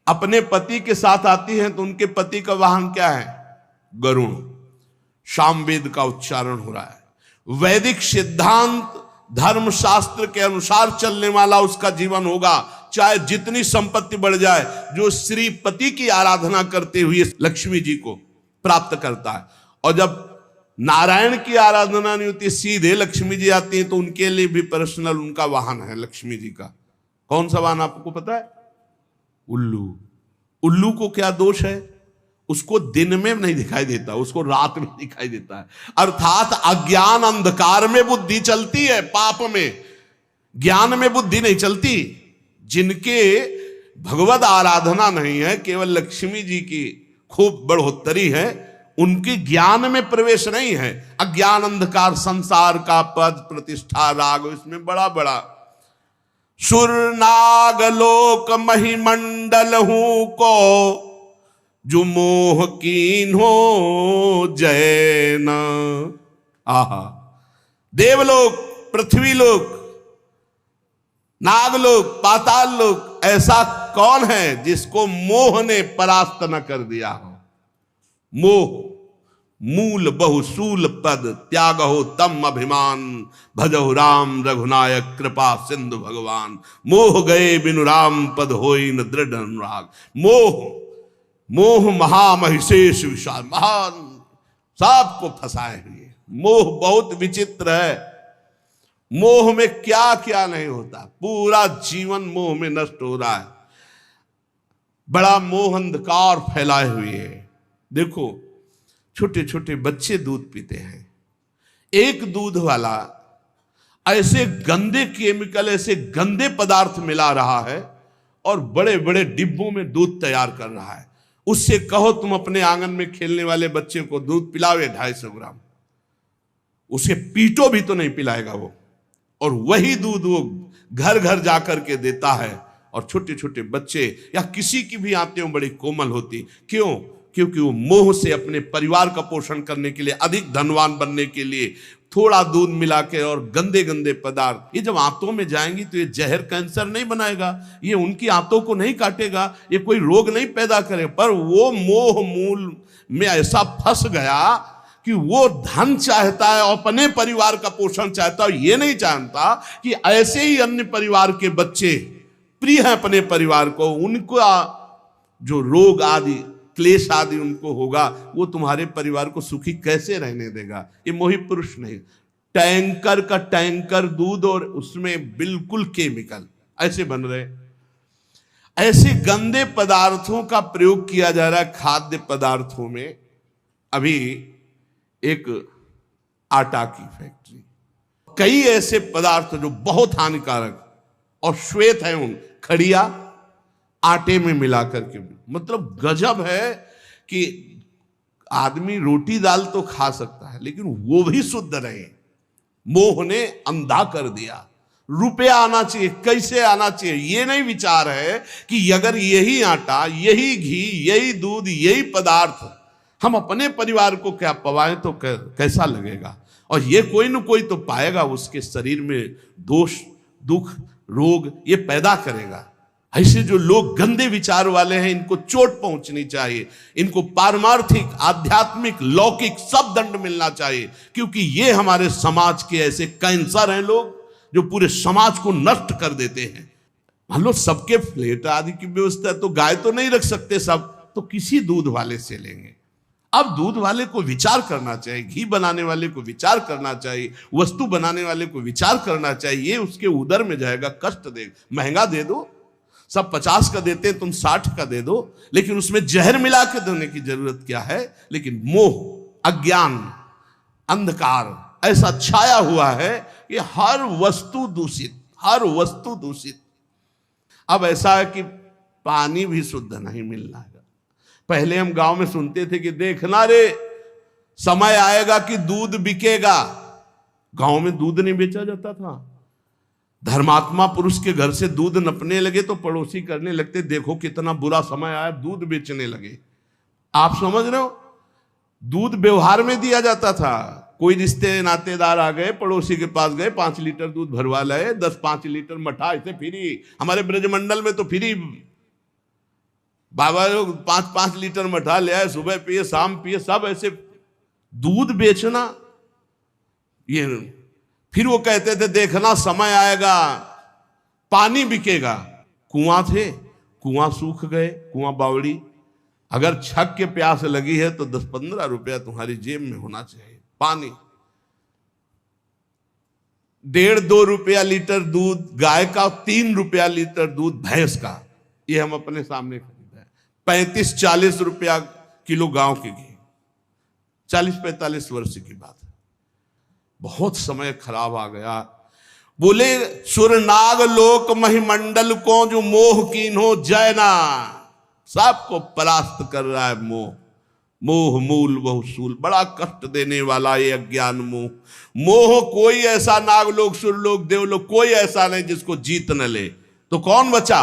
अपने पति के साथ आती हैं तो उनके पति का वाहन क्या है? गरुण। सामवेद का उच्चारण हो रहा है। वैदिक सिद्धांत धर्म शास्त्र के अनुसार चलने वाला उसका जीवन होगा, चाहे जितनी संपत्ति बढ़ जाए। जो श्रीपति की आराधना करते हुए लक्ष्मी जी को प्राप्त करता है। और जब नारायण की आराधना नहीं होती, सीधे लक्ष्मी जी आती हैं, तो उनके लिए भी पर्सनल उनका वाहन है लक्ष्मी जी का। कौन सा वाहन आपको पता है? उल्लू। उल्लू को क्या दोष है? उसको दिन में नहीं दिखाई देता, उसको रात में दिखाई देता है। अर्थात अज्ञान अंधकार में बुद्धि चलती है, पाप में, ज्ञान में बुद्धि नहीं चलती। जिनके भगवत आराधना नहीं है, केवल लक्ष्मी जी की खूब बढ़ोतरी है, उनके ज्ञान में प्रवेश नहीं है। अज्ञान अंधकार, संसार का पद प्रतिष्ठा राग, इसमें बड़ा बड़ा सुर नाग लोक महिमंडल हूं को जो मोह कीन हो जैन। आहा, देवलोक, पृथ्वीलोक, नागलोक, पाताल लोक, ऐसा कौन है जिसको मोह ने परास्त न कर दिया हो? मोह मूल बहुसूल पद त्याग हो तम अभिमान, भजहु राम रघुनायक कृपा सिंधु भगवान। मोह गए बिनु राम पद होई न दृढ़ अनुराग। मोह, मोह महामहिषेश विशाल, महान, सबको फंसाए हुए। मोह बहुत विचित्र है। मोह में क्या क्या नहीं होता, पूरा जीवन मोह में नष्ट हो रहा है। बड़ा मोह अंधकार फैलाए हुए है। देखो, छोटे छोटे बच्चे दूध पीते हैं, एक दूध वाला ऐसे गंदे केमिकल, ऐसे गंदे पदार्थ मिला रहा है और बड़े बड़े डिब्बों में दूध तैयार कर रहा है। उससे कहो तुम अपने आंगन में खेलने वाले बच्चे को दूध पिलावे 250 ग्राम, उसे पीटो भी तो नहीं पिलाएगा वो। और वही दूध वो घर घर जाकर के देता है। और छोटे छोटे बच्चे या किसी की भी आंतें बड़ी कोमल होती, क्यों? क्योंकि वो मोह से अपने परिवार का पोषण करने के लिए, अधिक धनवान बनने के लिए थोड़ा दूध मिला के और गंदे गंदे पदार्थ, ये जब आंतों में जाएंगी तो ये जहर कैंसर नहीं बनाएगा, ये उनकी आंतों को नहीं काटेगा, ये कोई रोग नहीं पैदा करे। पर वो मोह मूल में ऐसा फंस गया कि वो धन चाहता है और अपने परिवार का पोषण चाहता है, ये नहीं जानता कि ऐसे ही अन्य परिवार के बच्चे प्रिय हैं अपने परिवार को, उनका जो रोग आदि क्लेश आदि उनको होगा, वो तुम्हारे परिवार को सुखी कैसे रहने देगा? ये मोही पुरुष नहीं। टैंकर का टैंकर दूध और उसमें बिल्कुल केमिकल ऐसे बन रहे, ऐसे गंदे पदार्थों का प्रयोग किया जा रहा है खाद्य पदार्थों में। अभी एक आटा की फैक्ट्री, कई ऐसे पदार्थ जो बहुत हानिकारक और श्वेत है, उन खड़िया आटे में मिला करके, मतलब गजब है कि आदमी रोटी दाल तो खा सकता है लेकिन वो भी शुद्ध रहे। मोह ने अंधा कर दिया। रुपया आना चाहिए, कैसे आना चाहिए, ये नहीं विचार है कि अगर यही आटा, यही घी, यही दूध, यही पदार्थ हम अपने परिवार को क्या पवाएं तो कैसा लगेगा। और ये कोई न कोई तो पाएगा, उसके शरीर में दोष, दुख, रोग ये पैदा करेगा। ऐसे जो लोग गंदे विचार वाले हैं, इनको चोट पहुंचनी चाहिए, इनको पारमार्थिक, आध्यात्मिक, लौकिक सब दंड मिलना चाहिए, क्योंकि ये हमारे समाज के ऐसे कैंसर हैं लोग जो पूरे समाज को नष्ट कर देते हैं। मान लो सबके फ्लैट आदि की व्यवस्था है तो गाय तो नहीं रख सकते सब, तो किसी दूध वाले से लेंगे। अब दूध वाले को विचार करना चाहिए, घी बनाने वाले को विचार करना चाहिए, वस्तु बनाने वाले को विचार करना चाहिए। ये उसके उदर में जाएगा, कष्ट देगा। महंगा दे दो, सब 50 का देते हैं, तुम 60 का दे दो, लेकिन उसमें जहर मिला के देने की जरूरत क्या है। लेकिन मोह, अज्ञान, अंधकार ऐसा छाया हुआ है कि हर वस्तु दूषित, हर वस्तु दूषित। अब ऐसा है कि पानी भी शुद्ध नहीं मिल रहा है। पहले हम गांव में सुनते थे कि देखना रे, समय आएगा कि दूध बिकेगा। गांव में दूध नहीं बेचा जाता था। धर्मात्मा पुरुष के घर से दूध नपने लगे तो पड़ोसी करने लगते, देखो कितना बुरा समय आया, दूध बेचने लगे। आप समझ रहे हो, दूध व्यवहार में दिया जाता था। कोई रिश्ते नातेदार आ गए, पड़ोसी के पास गए, 5 लीटर दूध भरवा लाए, 10-5 लीटर मठा, ऐसे फ्री। हमारे ब्रजमंडल में तो फ्री बाबा लोग 5-5 लीटर मठा ले आए, सुबह पिए शाम पिए, सब ऐसे दूध बेचना। ये फिर वो कहते थे देखना समय आएगा पानी बिकेगा। कुआं थे, कुआं सूख गए, कुआं बावड़ी। अगर छक के प्यास लगी है तो 10-15 रुपया तुम्हारी जेब में होना चाहिए। पानी 1.5-2 रुपया लीटर दूध गाय का, 3 रुपया लीटर दूध भैंस का। ये हम अपने सामने खरीदा है। 35-40 रुपया किलो गांव के घी। 40-45 वर्ष की बात है। बहुत समय खराब आ गया। बोले सुरनाग लोक महिमंडल को जो मोह कीन्हो जयना। सबको परास्त कर रहा है मोह। मोह मूल बहुसूल, बड़ा कष्ट देने वाला ये अज्ञान मोह। मोह कोई ऐसा नागलोक सुरलोक देवलोक कोई ऐसा नहीं जिसको जीत न ले। तो कौन बचा?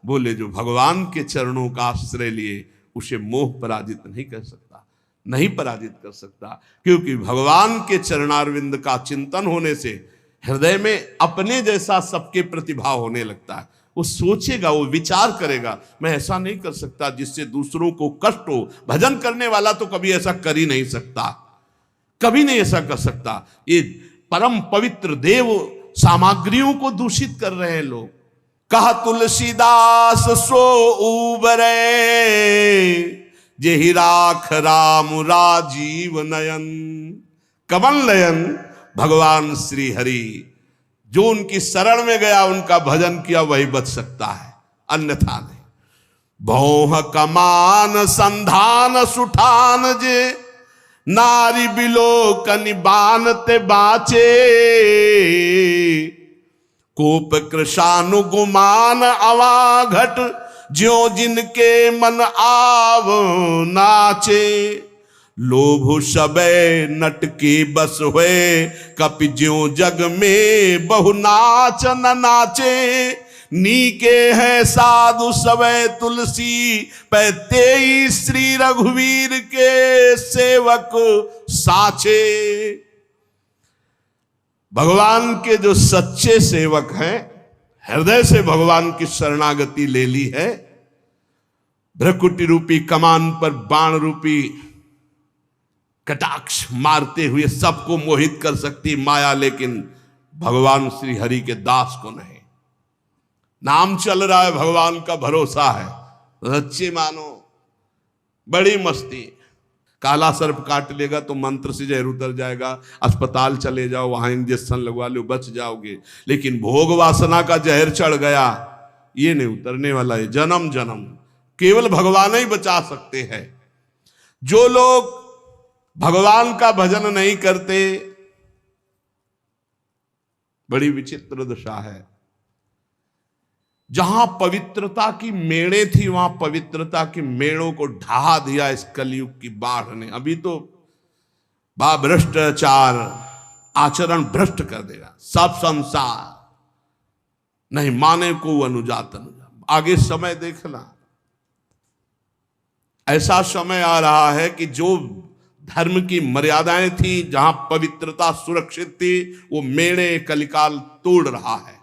बोले जो भगवान के चरणों का आश्रय लिए, उसे मोह पराजित नहीं कर सकता, नहीं पराजित कर सकता। क्योंकि भगवान के चरणारविंद का चिंतन होने से हृदय में अपने जैसा सबके प्रतिभाव होने लगता है। वो सोचेगा, वो विचार करेगा, मैं ऐसा नहीं कर सकता जिससे दूसरों को कष्ट हो। भजन करने वाला तो कभी ऐसा कर ही नहीं सकता, कभी नहीं ऐसा कर सकता। ये परम पवित्र देव सामग्रियों को दूषित कर रहे हैं लोग। कहा तुलसीदास सो उबरे, जेहि राख राम राजीव नयन। कमल नयन भगवान श्री हरि, जो उनकी शरण में गया, उनका भजन किया, वही बच सकता है, अन्यथा नहीं। भौह कमान संधान सुठान जे, नारी बिलोकनि बानते बाचे। कोप कृशानुगुमान अवाघट, ज्यों जिनके मन आव नाचे। लोभ सबे नट की बस हुए, कपि ज्यों जग में बहु नाच न नाचे। नीके हैं साधु सबे तुलसी, पैते श्री रघुवीर के सेवक साचे। भगवान के जो सच्चे सेवक हैं, हृदय से भगवान की शरणागति ले ली है, भ्रकुटी रूपी कमान पर बाण रूपी कटाक्ष मारते हुए सबको मोहित कर सकती माया, लेकिन भगवान श्री हरि के दास को नहीं। नाम चल रहा है, भगवान का भरोसा है, सच्चे मानो, बड़ी मस्ती। काला सर्प काट लेगा तो मंत्र से जहर उतर जाएगा, अस्पताल चले जाओ, वहां इंजेक्शन लगवा लो, बच जाओगे। लेकिन भोग वासना का जहर चढ़ गया, ये नहीं उतरने वाला है। जन्म जन्म केवल भगवान ही बचा सकते हैं। जो लोग भगवान का भजन नहीं करते, बड़ी विचित्र दशा है। जहां पवित्रता की मेड़े थी, वहां पवित्रता की मेड़ों को ढहा दिया इस कलयुग की बाढ़ ने। अभी तो भ्रष्टाचार आचरण भ्रष्ट कर देगा सब संसार, नहीं माने को अनुजात। आगे समय देखना, ऐसा समय आ रहा है कि जो धर्म की मर्यादाएं थी, जहां पवित्रता सुरक्षित थी, वो मेड़े कलिकाल तोड़ रहा है।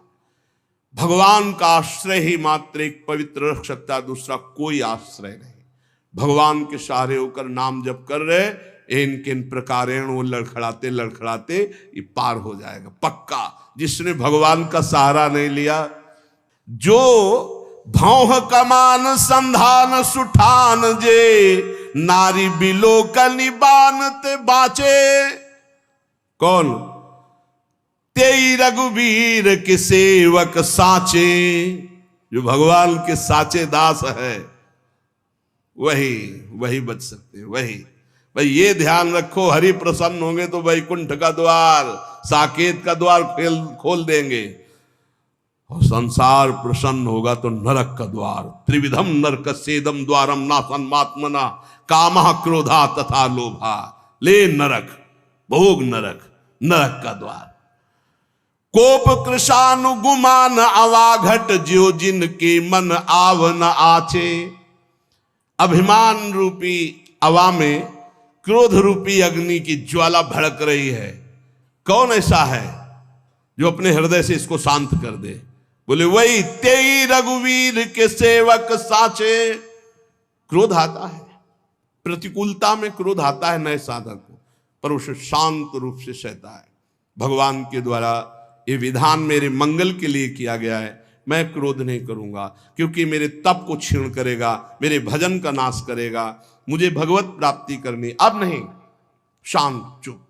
भगवान का आश्रय ही मात्र एक पवित्र रख सकता है, दूसरा कोई आश्रय नहीं। भगवान के सहारे होकर नाम जप कर रहे, इन किन प्रकारेण वो लड़खड़ाते लड़खड़ाते ये पार हो जाएगा पक्का। जिसने भगवान का सहारा नहीं लिया, जो भौह कमान संधान सुठान जे, नारी बिलोकनि बानते बाचे। कौन? तेई रघुवीर के सेवक साचे। जो भगवान के साचे दास है, वही बच सकते हैं। वही भाई, ये ध्यान रखो, हरि प्रसन्न होंगे तो वैकुंठ का द्वार, साकेत का द्वार खोल देंगे। और संसार प्रसन्न होगा तो नरक का द्वार, त्रिविधम नरक सेदम द्वारम नासन्मात्मना कामः क्रोधा तथा लोभा, ले नरक, भोग नरक, नरक का द्वार। कोप कृशानुगुमान अवाघट, ज्यो जिनके मन आव न आचे। अभिमान रूपी अवा में क्रोध रूपी अग्नि की ज्वाला भड़क रही है। कौन ऐसा है जो अपने हृदय से इसको शांत कर दे? बोले वही तेई रघुवीर के सेवक साचे। क्रोध आता है, प्रतिकूलता में क्रोध आता है नए साधक को, पर उसे शांत रूप से सहता है। भगवान के द्वारा ये विधान मेरे मंगल के लिए किया गया है। मैं क्रोध नहीं करूंगा क्योंकि मेरे तप को क्षीण करेगा, मेरे भजन का नाश करेगा, मुझे भगवत प्राप्ति करनी। अब नहीं, शांत चुप।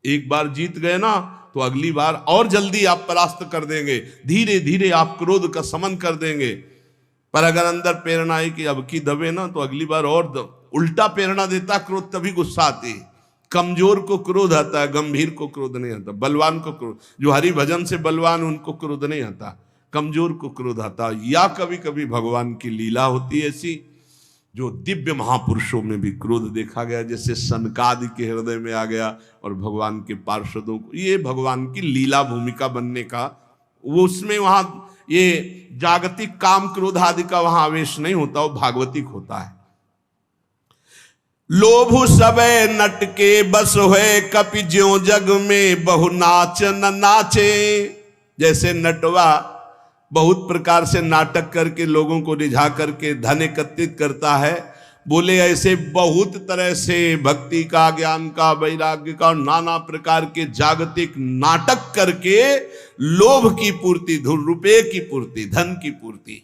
एक बार जीत गए ना तो अगली बार और जल्दी आप परास्त कर देंगे, धीरे धीरे आप क्रोध का समन कर देंगे। पर अगर अंदर प्रेरणा आई कि अब की दबे ना तो अगली बार और उल्टा प्रेरणा देता क्रोध, तभी गुस्सा आती। कमजोर को क्रोध आता है, गंभीर को क्रोध नहीं आता। बलवान को क्रोध, जो हरि भजन से बलवान उनको क्रोध नहीं आता, कमजोर को क्रोध आता। या कभी कभी भगवान की लीला होती है ऐसी जो दिव्य महापुरुषों में भी क्रोध देखा गया, जैसे सनकादि के हृदय में आ गया और भगवान के पार्षदों को। ये भगवान की लीला भूमिका बनने का, वो उसमें वहां ये जागतिक काम क्रोध आदि का वहां आवेश नहीं होता, वो भागवतिक होता है। लोभ सबे नट के बस हुए, कपि ज्यों जग में बहु नाच न नाचे। जैसे नटवा बहुत प्रकार से नाटक करके लोगों को रिझा करके धन एकत्रित करता है, बोले ऐसे बहुत तरह से भक्ति का, ज्ञान का, वैराग्य का, नाना प्रकार के जागतिक नाटक करके लोभ की पूर्ति, रुपये की पूर्ति, धन की पूर्ति।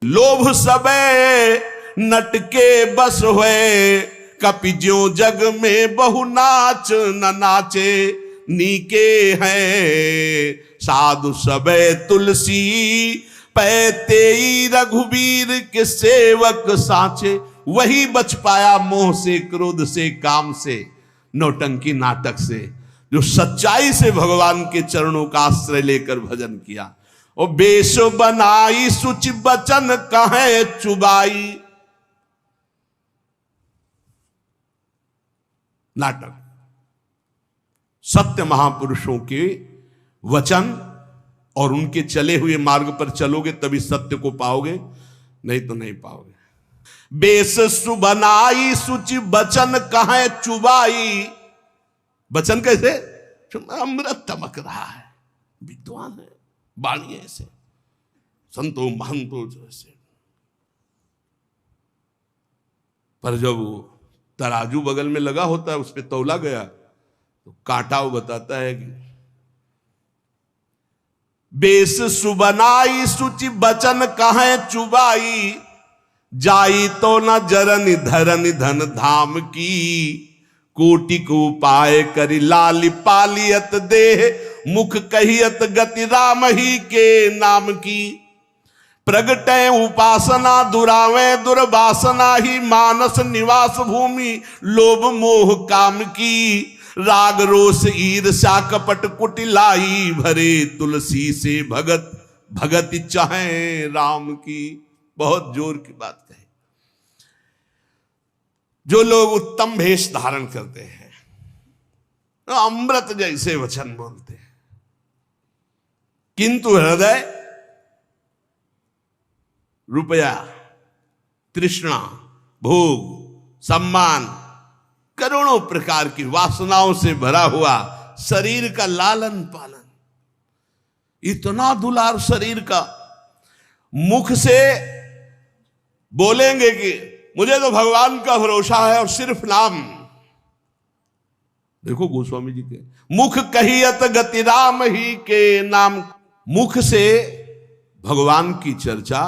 लोभ सबे नट के बस हुए, कपि ज्यों जग में बहु नाच न नाचे। नीके हैं साधु सबे तुलसी, पैते रघुवीर के सेवक साचे। वही बच पाया मोह से, क्रोध से, काम से, नौटंकी नाटक से, जो सच्चाई से भगवान के चरणों का आश्रय लेकर भजन किया। और बेश बनाई सुच बचन कहे चुबाई। नाटक, सत्य महापुरुषों के वचन और उनके चले हुए मार्ग पर चलोगे तभी सत्य को पाओगे, नहीं तो नहीं पाओगे। बेस सुबनाई सुचि बचन कहे चुबाई। बचन कैसे? अमृत चमक रहा है, विद्वान है, बाणी ऐसे, संतो महंतो जैसे। पर जब तराजू बगल में लगा होता है, उस पर तौला गया तो कांटा वो बताता है कि बेस सुबनाई सुचि बचन कहे चुबाई। जाई तो न जरन धरन धन धाम की, कोटि को उपाय करी लाली पालियत देह, मुख कहियत गति राम ही के नाम की। प्रगटे उपासना दुरावे दुर्वासना ही, मानस निवास भूमि लोभ मोह काम की। राग रोष ईर्ष्या कपट कुटिलाई, भरे तुलसी से भगत भगत चाहे राम की। बहुत जोर की बात कही। जो लोग उत्तम भेष धारण करते हैं, अमृत जैसे वचन बोलते हैं, किंतु हृदय रुपया, तृष्णा, भोग, सम्मान, करोड़ों प्रकार की वासनाओं से भरा हुआ शरीर का लालन पालन, इतना दुलार शरीर का। मुख से बोलेंगे कि मुझे तो भगवान का भरोसा है और सिर्फ नाम। देखो गोस्वामी जी के मुख कहियत गति राम ही के नाम। मुख से भगवान की चर्चा,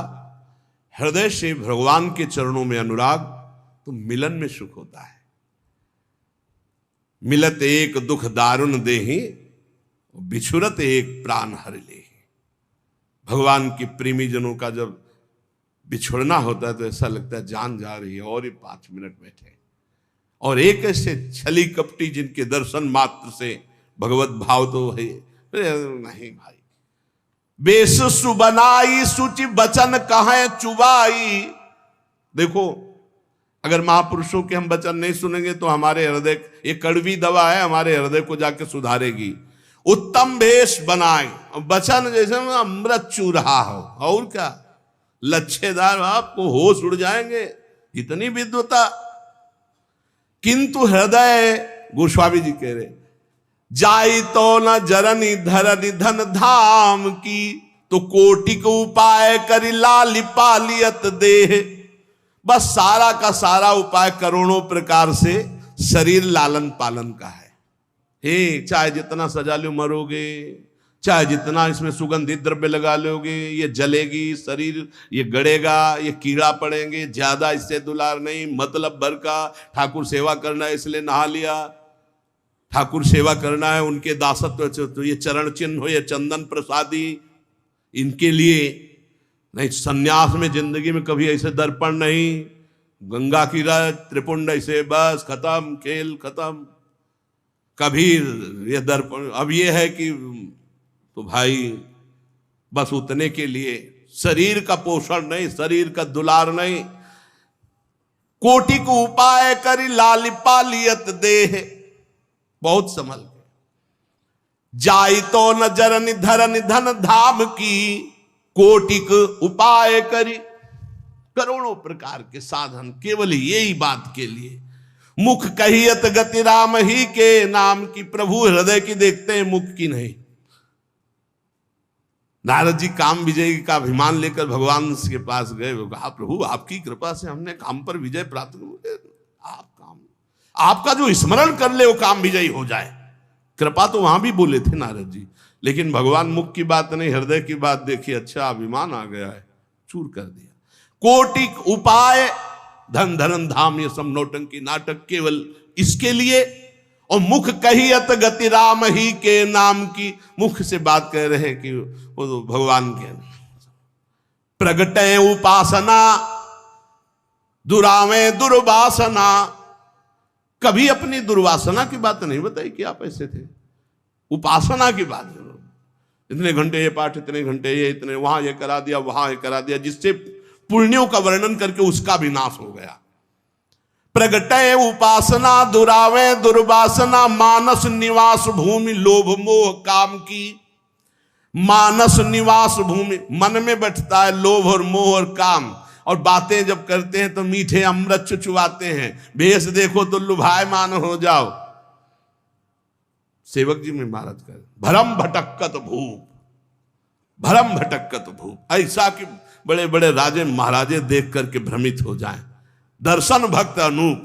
हृदय से भगवान के चरणों में अनुराग, तो मिलन में सुख होता है। मिलत एक दुख दारुण देहि, बिछुरत एक प्राण हर ले। भगवान के प्रेमी जनों का जब बिछुड़ना होता है तो ऐसा लगता है जान जा रही है, और ये 5 मिनट बैठे। और एक ऐसे छली कपटी जिनके दर्शन मात्र से भगवत भाव तो है नहीं भाई, बेस सुबनाई सुचि बचन कहें चुबाई। देखो, अगर महापुरुषों के हम वचन नहीं सुनेंगे तो हमारे हृदय, ये कड़वी दवा है, हमारे हृदय को जाके सुधारेगी। उत्तम वेश बनाए, वचन जैसे अमृत चू रहा हो, और क्या, लच्छेदार, आपको होश उड़ जाएंगे, इतनी विद्वता। किंतु हृदय, गोस्वामी जी कह रहे, जाई तो न जरनी धरनी धन धाम की, तो कोटि को उपाय करी लाली पालियत देह। बस सारा का सारा उपाय करोड़ों प्रकार से शरीर लालन पालन का है। हे, चाहे जितना सजा लो मरोगे, चाहे जितना इसमें सुगंधित द्रव्य लगा लोगे, ये जलेगी शरीर, ये गड़ेगा, ये कीड़ा पड़ेंगे, ज्यादा इससे दुलार नहीं, मतलब भर का। ठाकुर सेवा करना है इसलिए नहा लिया, ठाकुर सेवा करना है, उनके दासत्व, तो ये चरण चिन्ह हो, ये चंदन प्रसादी, इनके लिए नहीं। सन्यास में जिंदगी में कभी ऐसे दर्पण नहीं, गंगा की रज त्रिपुंड ऐसे, बस खत्म, खेल खत्म। कभी ये दर्पण, अब ये है कि तो भाई बस उतने के लिए, शरीर का पोषण नहीं, शरीर का दुलार नहीं। कोटि को उपाय करी लाली पालियत देह, बहुत संभल के। जाई तो न जरनि धरनि धन धाम की, कोटिक उपाय करी। करोड़ों प्रकार के साधन केवल यही बात के लिए। मुख कहियत गति राम ही के नाम की, प्रभु हृदय की देखते हैं, मुख की नहीं। नारद जी काम विजय का अभिमान लेकर भगवान के पास गए, वो कहा, प्रभु आपकी कृपा से हमने काम पर विजय प्राप्त कर, आप काम, आपका जो स्मरण कर ले वो काम विजयी हो जाए। कृपा तो वहां भी बोले थे नारद जी, लेकिन भगवान मुख की बात नहीं, हृदय की बात देखी, अच्छा अभिमान आ गया है, चूर कर दिया। कोटिक उपाय, धन धन धाम, ये सब नौटंकी नाटक केवल इसके लिए। और मुख कहियत गति राम ही के नाम की, मुख से बात कह रहे हैं कि वो तो भगवान के। प्रगटे उपासना दुरावे दुर्वासना, कभी अपनी दुर्वासना की बात नहीं बताई कि आप ऐसे थे। उपासना की बात, इतने घंटे ये पाठ, इतने घंटे ये, इतने वहां ये करा दिया, वहां ये करा दिया, जिससे पुण्यों का वर्णन करके उसका विनाश हो गया। प्रगटे उपासना दुरावे दुर्वासना, मानस निवास भूमि लोभ मोह काम की। मानस निवास भूमि, मन में बैठता है लोभ और मोह और काम, और बातें जब करते हैं तो मीठे अमृत चुचुआते हैं, भेष देखो तो लुभायमान हो जाओ। सेवक जी में महाराज कर, भरम भटक्कत भूप, भरम भटक्कत भूप, ऐसा कि बड़े बड़े राजे महाराजे देख करके भ्रमित हो जाएं। दर्शन भक्त अनूप,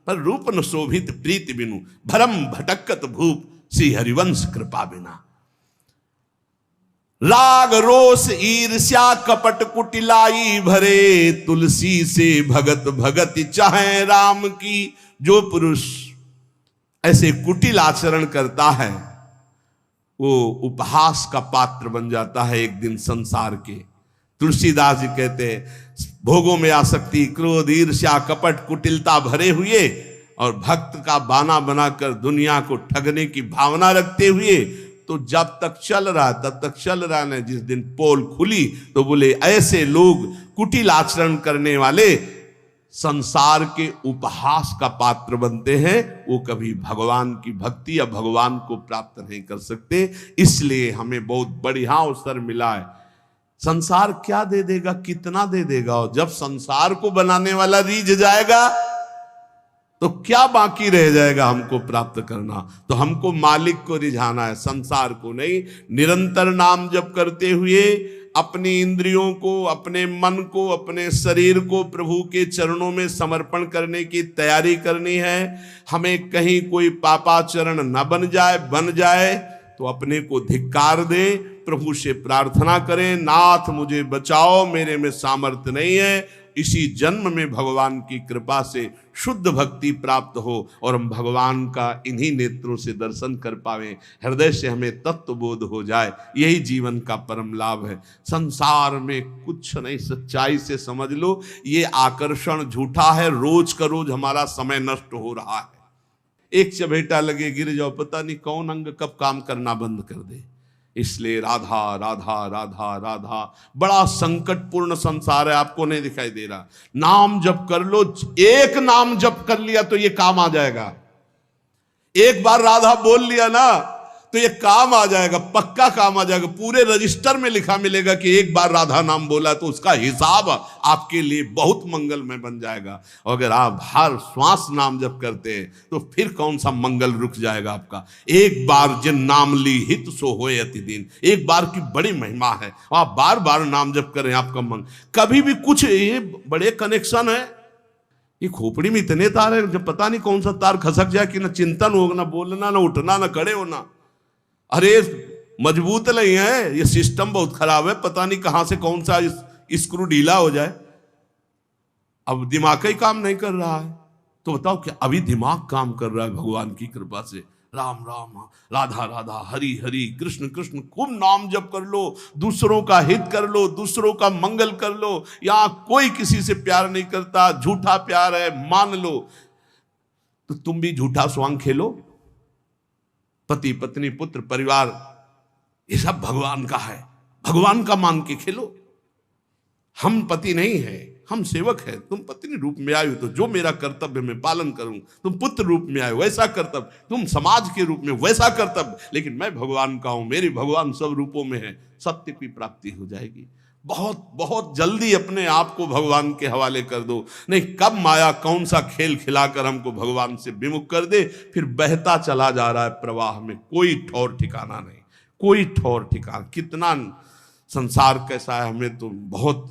पर रूप न शोभित प्रीति बिनु, भरम भटक्कत भूप, श्री हरिवंश कृपा बिना। राग रोष ईर्ष्या कपट कुटिलाई भरे, तुलसी से भगत भगति चाहे राम की। जो पुरुष ऐसे कुटिल आचरण करता है वो उपहास का पात्र बन जाता है एक दिन संसार के। तुलसीदास जी कहते हैं, भोगों में आसक्ति, क्रोध, ईर्ष्या, कपट, कुटिलता भरे हुए और भक्त का बाना बनाकर दुनिया को ठगने की भावना रखते हुए, तो जब तक चल रहा तब तक चल रहा है। जिस दिन पोल खुली तो बोले ऐसे लोग कुटिल आचरण करने वाले संसार के उपहास का पात्र बनते हैं, वो कभी भगवान की भक्ति या भगवान को प्राप्त नहीं कर सकते। इसलिए हमें बहुत बढ़िया अवसर मिला है। संसार क्या दे देगा, कितना दे देगा, और जब संसार को बनाने वाला रीझ जाएगा तो क्या बाकी रह जाएगा हमको प्राप्त करना। तो हमको मालिक को रिझाना है, संसार को नहीं। निरंतर नाम जप करते हुए अपनी इंद्रियों को, अपने मन को, अपने शरीर को प्रभु के चरणों में समर्पण करने की तैयारी करनी है। हमें कहीं कोई पापाचरण न बन जाए तो अपने को धिक्कार दे, प्रभु से प्रार्थना करें, नाथ मुझे बचाओ, मेरे में सामर्थ्य नहीं है। इसी जन्म में भगवान की कृपा से शुद्ध भक्ति प्राप्त हो और हम भगवान का इन्हीं नेत्रों से दर्शन कर पावें, हृदय से हमें तत्व बोध हो जाए। यही जीवन का परम लाभ है। संसार में कुछ नहीं, सच्चाई से समझ लो, ये आकर्षण झूठा है। रोज का रोज हमारा समय नष्ट हो रहा है। एक चबेटा लगे गिर जाओ, पता नहीं कौन अंग कब काम करना बंद कर दे। इसलिए राधा राधा राधा राधा, बड़ा संकटपूर्ण संसार है, आपको नहीं दिखाई दे रहा। नाम जप कर लो, एक नाम जप कर लिया तो ये काम आ जाएगा। एक बार राधा बोल लिया ना तो ये काम आ जाएगा, पक्का काम आ जाएगा। पूरे रजिस्टर में लिखा मिलेगा कि एक बार राधा नाम बोला, तो उसका हिसाब आपके लिए बहुत मंगलमय बन जाएगा। और अगर आप हर श्वास नाम जप करते हैं तो फिर कौन सा मंगल रुक जाएगा आपका। एक बार जिन नाम ली हित सो होए अति दिन, एक बार की बड़ी महिमा है। आप बार बार नाम जप करें, आपका मन कभी भी कुछ, ये बड़े कनेक्शन है। ये खोपड़ी में इतने तार है, जब पता नहीं कौन सा तार खसक जाए कि ना चिंतन हो, ना बोलना, ना उठना, ना खड़े होना। अरे मजबूत नहीं है, ये सिस्टम बहुत खराब है, पता नहीं कहां से कौन सा स्क्रू ढीला हो जाए। अब दिमाग ही काम नहीं कर रहा है, तो बताओ क्या अभी दिमाग काम कर रहा है भगवान की कृपा से। राम राम, राधा राधा, हरि हरि, कृष्ण कृष्ण, खूब नाम जप कर लो, दूसरों का हित कर लो, दूसरों का मंगल कर लो। यहां कोई किसी से प्यार नहीं करता, झूठा प्यार है, मान लो। तो तुम भी झूठा स्वांग खेलो। पति पत्नी पुत्र परिवार ये सब भगवान का है, भगवान का मान के खेलो। हम पति नहीं है, हम सेवक है। तुम पत्नी रूप में आए हो तो जो मेरा कर्तव्य मैं पालन करूं, तुम पुत्र रूप में आए हो वैसा कर्तव्य, तुम समाज के रूप में वैसा कर्तव्य, लेकिन मैं भगवान का हूं, मेरे भगवान सब रूपों में है। सत्य की प्राप्ति हो जाएगी। बहुत बहुत जल्दी अपने आप को भगवान के हवाले कर दो, नहीं कब माया कौन सा खेल खिलाकर हमको भगवान से विमुख कर दे, फिर बहता चला जा रहा है प्रवाह में, कोई ठौर ठिकाना नहीं, कोई ठौर ठिकाना। कितना संसार कैसा है, हमें तो बहुत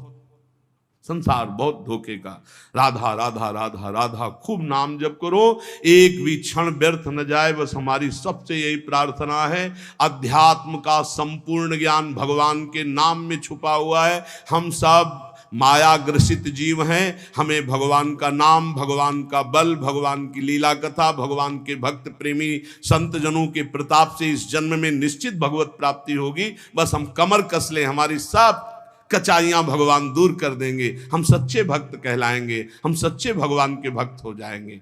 संसार बहुत धोखे का। राधा राधा राधा राधा, खूब नाम जप करो, एक भी क्षण व्यर्थ न जाए, बस हमारी सबसे यही प्रार्थना है। अध्यात्म का संपूर्ण ज्ञान भगवान के नाम में छुपा हुआ है। हम सब माया ग्रसित जीव हैं, हमें भगवान का नाम, भगवान का बल, भगवान की लीला कथा, भगवान के भक्त प्रेमी संत जनों के प्रताप से इस जन्म में निश्चित भगवत प्राप्ति होगी। बस हम कमर कस लें, हमारी सब कचाइयां भगवान दूर कर देंगे, हम सच्चे भक्त कहलाएंगे, हम सच्चे भगवान के भक्त हो जाएंगे।